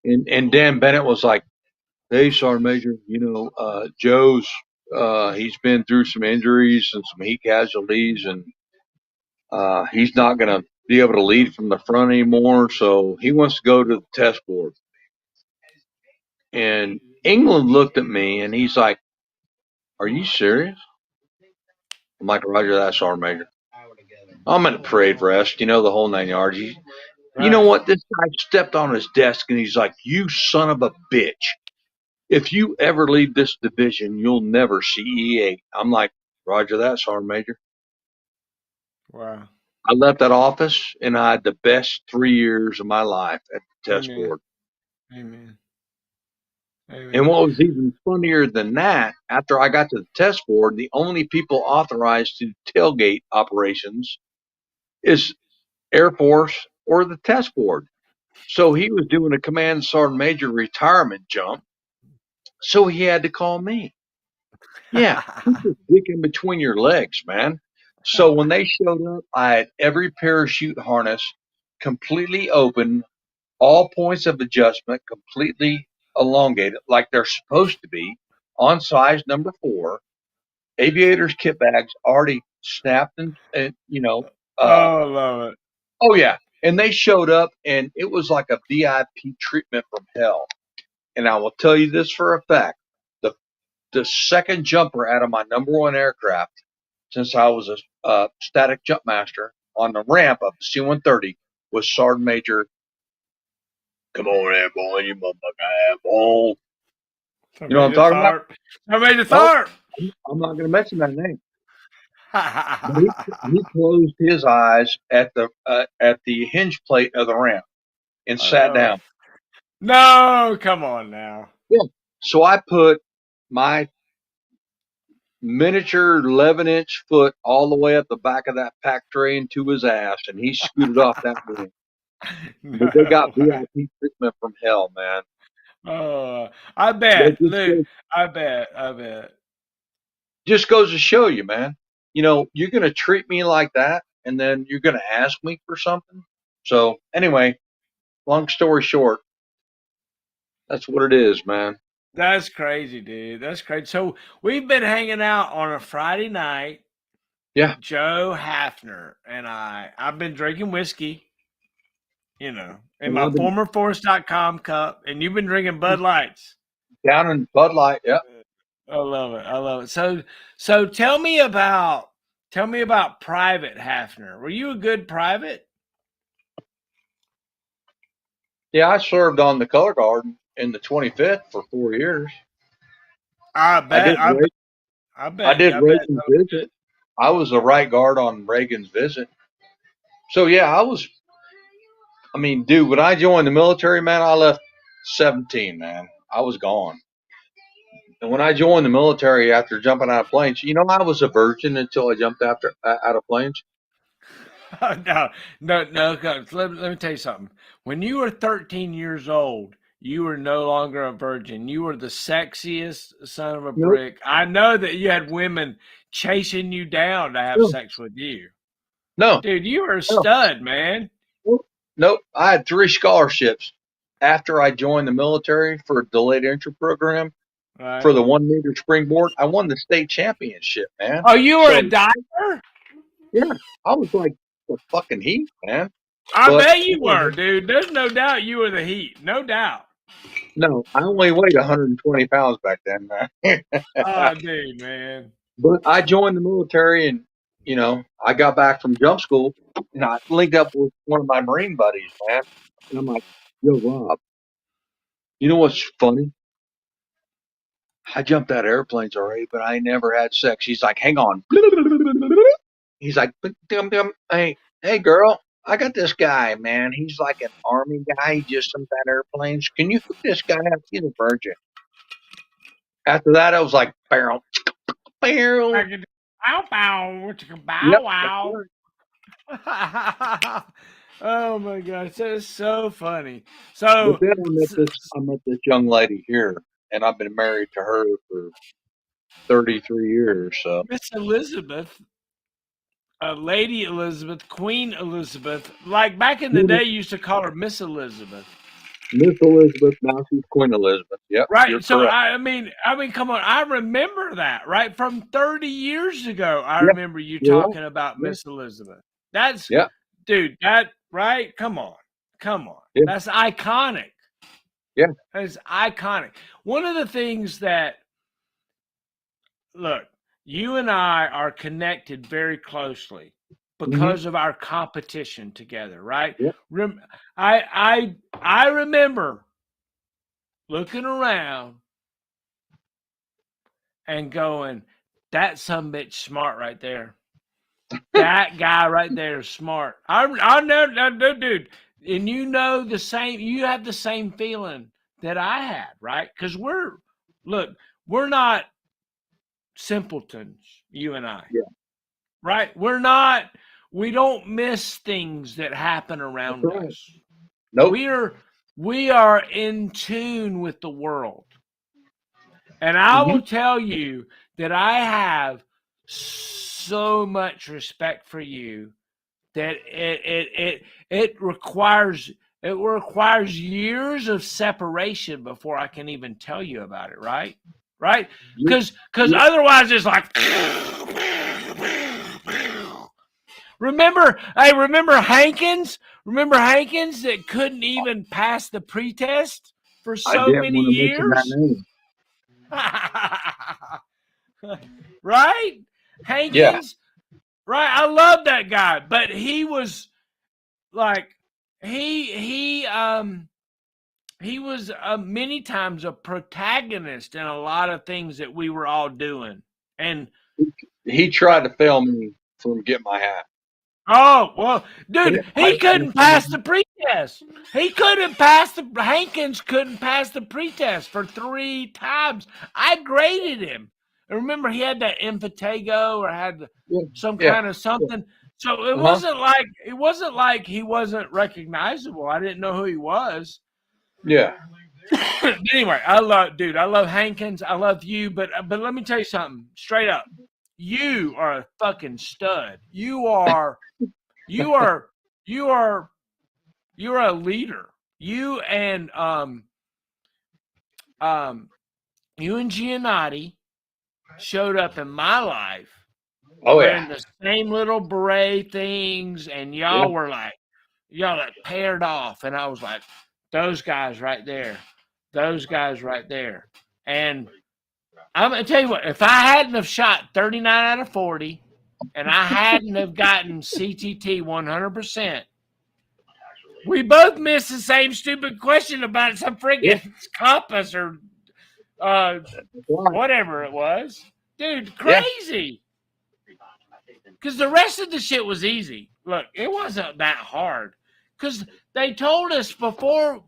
And Dan Bennett was like, "Hey, Sergeant Major, Joe's he's been through some injuries and some heat casualties, and he's not going to be able to lead from the front anymore, so he wants to go to the test board." And England looked at me and he's like, "Are you serious?" I'm like, "Roger that, Sergeant Major." I'm in a parade rest, the whole 9 yards. You know what? This guy stepped on his desk and he's like, "You son of a bitch. If you ever leave this division, you'll never see E8. I'm like, "Roger that, Sergeant Major." Wow. I left that office and I had the best 3 years of my life at the test board. Amen. And what was even funnier than that, after I got to the test board, the only people authorized to tailgate operations is Air Force or the test board. So he was doing a command sergeant major retirement jump. So he had to call me. Yeah, put your dick in between your legs, man. So when they showed up, I had every parachute harness completely open, all points of adjustment completely elongated, like they're supposed to be, on size number 4. Aviators kit bags already snapped and I love it. Oh yeah, and they showed up, and it was like a VIP treatment from hell. And I will tell you this for a fact: the second jumper out of my number 1 aircraft, since I was a static jump master on the ramp of the C-130, was Sergeant Major. Come on, Airborne, you motherfucker, Airborne. You know what I'm talking about? I made the Tharp. I'm not going to mention that name. He closed his eyes at the hinge plate of the ramp and sat down. No, come on now. Yeah. So I put my miniature 11-inch foot all the way up the back of that pack tray into his ass, and he scooted off that ramp. But they got VIP treatment from hell, man. Oh, I bet, Luke. I bet. Just goes to show you, man. You're going to treat me like that, and then you're going to ask me for something. So anyway, long story short, that's what it is, man. That's crazy, dude. That's crazy. So we've been hanging out on a Friday night. Yeah. Joe Hafner and I've been drinking whiskey, in my former Force.com cup, and you've been drinking Bud Lights. Down in Bud Light, yeah. I love it. So tell me about Private Hafner. Were you a good private? Yeah, I served on the color guard in the 25th for 4 years. I bet. I did race and visit. I was the right guard on Reagan's visit. So yeah, I mean, dude, when I joined the military, man, I left 17, man. I was gone. And when I joined the military after jumping out of planes, I was a virgin until I jumped out of planes. No. Let me tell you something. When you were 13 years old, you were no longer a virgin. You were the sexiest son of a Nope. brick. I know that you had women chasing you down to have No. sex with you. No. Dude, you were a No. stud, man. Nope. I had 3 scholarships after I joined the military for a delayed entry program Right. for the 1 meter springboard. I won the state championship, man. Oh, you were So a diver? yeah, I was like the fucking heat, man. I But bet you were, dude. There's no doubt you were the heat. No doubt. no, I only weighed 120 pounds back then, man. Oh, dude, man. But I joined the military and, I got back from jump school and I linked up with one of my Marine buddies, man. And I'm like, yo, Rob, you know what's funny? I jumped out of airplanes already, but I never had sex. He's like, hang on. He's like, hey, girl, I got this guy, man. He's like an army guy. He just jumped out of airplanes. Can you hook this guy up? He's a virgin. After that, I was like, barrel, barrel. Bow, bow, Yep. bow, wow. Oh my gosh, that is so funny. But So, then I met this young lady here, and I've been married to her for 33 years. So Miss Elizabeth, Lady Elizabeth, Queen Elizabeth, like back in the day, you used to call her Miss Elizabeth. Miss Elizabeth, now she's Queen Elizabeth. Yep, Right. you're So correct. I mean, come on. I remember that, right? From 30 years ago, I Yep, remember you you're talking right. about Yeah, Miss Elizabeth. That's yeah, dude, that right? Come on. Come on. yeah, That's iconic. yeah. That's iconic. One of the things that look, you and I are connected very closely Mm-hmm. because of our competition together, right? Yeah. I remember looking around and going, that sumbitch smart right there. That guy right there is smart. I know, dude. And you have the same feeling that I had, right? Because we're not simpletons, you and I. Yeah. Right? We don't miss things that happen around That's right. us. Nope. We are in tune with the world. And I will tell you that I have so much respect for you that it requires years of separation before I can even tell you about it, right? Right? Because otherwise it's like Remember Hankins? Remember Hankins that couldn't even pass the pretest for so many years? Right? Hankins? Yeah. Right? I love that guy, but he was like he was many times a protagonist in a lot of things that we were all doing. And he tried to fail me from getting my hat. oh, well, dude, he couldn't pass the pretest. Hankins couldn't pass the pretest for 3 times. I graded him. I remember he had that impetigo or had some kind of something. So it wasn't like he wasn't recognizable. I didn't know who he was. Yeah. Anyway, I love Hankins. I love you, but let me tell you something straight up. You are a fucking stud. You are a leader. You and Giannotti showed up in my life wearing the same little beret things, and y'all were like paired off, and I was like, those guys right there. And I'm gonna tell you what, if I hadn't have shot 39 out of 40 and I hadn't have gotten CTT 100%, we both missed the same stupid question about some friggin' compass or whatever it was. Dude, crazy. Because the rest of the shit was easy. Look, it wasn't that hard. Because they told us before,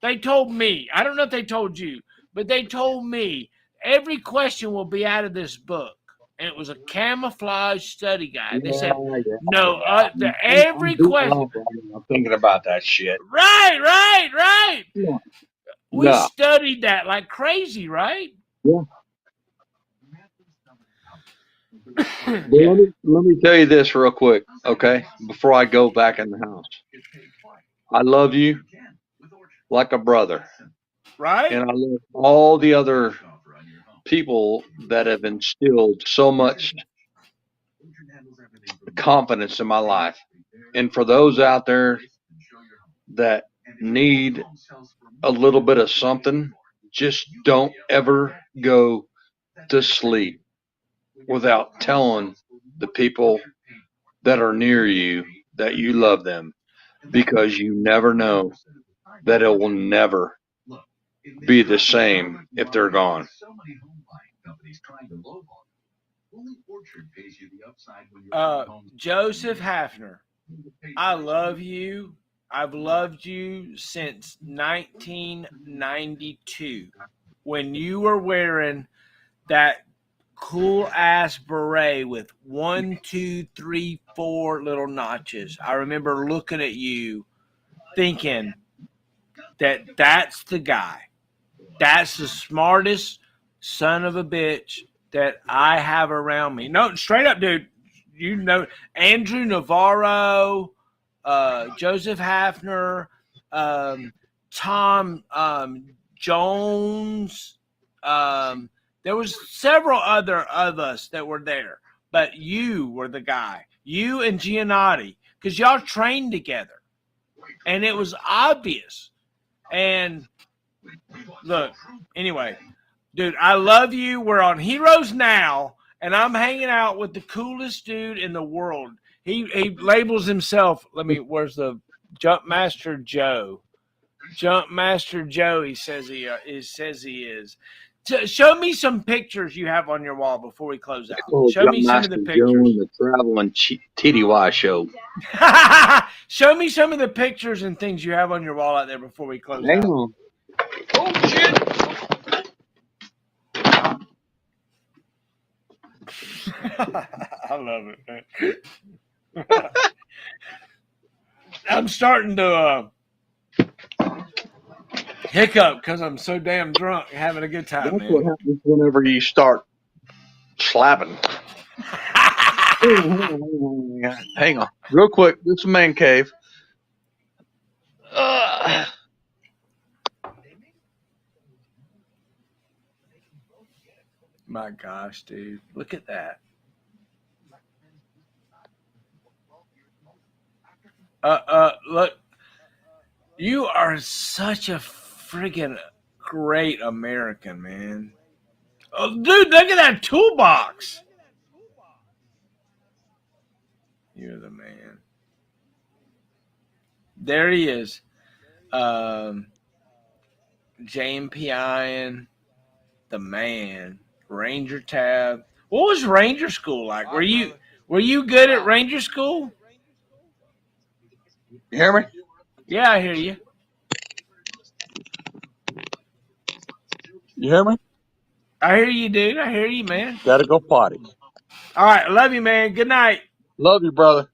they told me, I don't know if they told you, but they told me every question will be out of this book. And it was a camouflage study guide. They said, no, every question. I'm thinking about that shit. Right. No. We studied that like crazy, right? Yeah. Yeah. Let me tell you this real quick, okay? Before I go back in the house. I love you like a brother. Right? And I love all the other people that have instilled so much confidence in my life. And for those out there that need a little bit of something, just don't ever go to sleep without telling the people that are near you that you love them, because you never know that it will never be the same if they're gone. Joseph Hafner, I love you. I've loved you since 1992 when you were wearing that cool ass beret with 1, 2, 3, 4 little notches. I remember looking at you thinking that that's the guy. That's the smartest son of a bitch that I have around me. No, straight up, dude. You know, Andrew Navarro, Joseph Hafner, Tom Jones. There was several other of us that were there, but you were the guy. You and Giannotti, because y'all trained together, and it was obvious. And look, anyway, dude, I love you. We're on Heroes Now, and I'm hanging out with the coolest dude in the world. He labels himself. Where's the Jumpmaster Joe? Jumpmaster Joe. He says he is. Show me some pictures you have on your wall before we close out. Show me some of the pictures. Joe and the Traveling TDY show. Show me some of the pictures and things you have on your wall out there before we close out. Hang on. Oh shit! I love it, man. I'm starting to hiccup because I'm so damn drunk, having a good time. That's man. What happens whenever you start slapping. Hang on, real quick. This is man cave. My gosh, dude, look at that. Look, you are such a friggin' great American, man. Oh, dude, look at that toolbox. You're the man. There he is. JMP Iron, the man. Ranger tab. What was Ranger school like? Were you good at Ranger school? You hear me? Yeah, I hear you. You hear me? I hear you, dude. I hear you, man. Gotta go potty. All right. I love you, man. Good night. Love you, brother.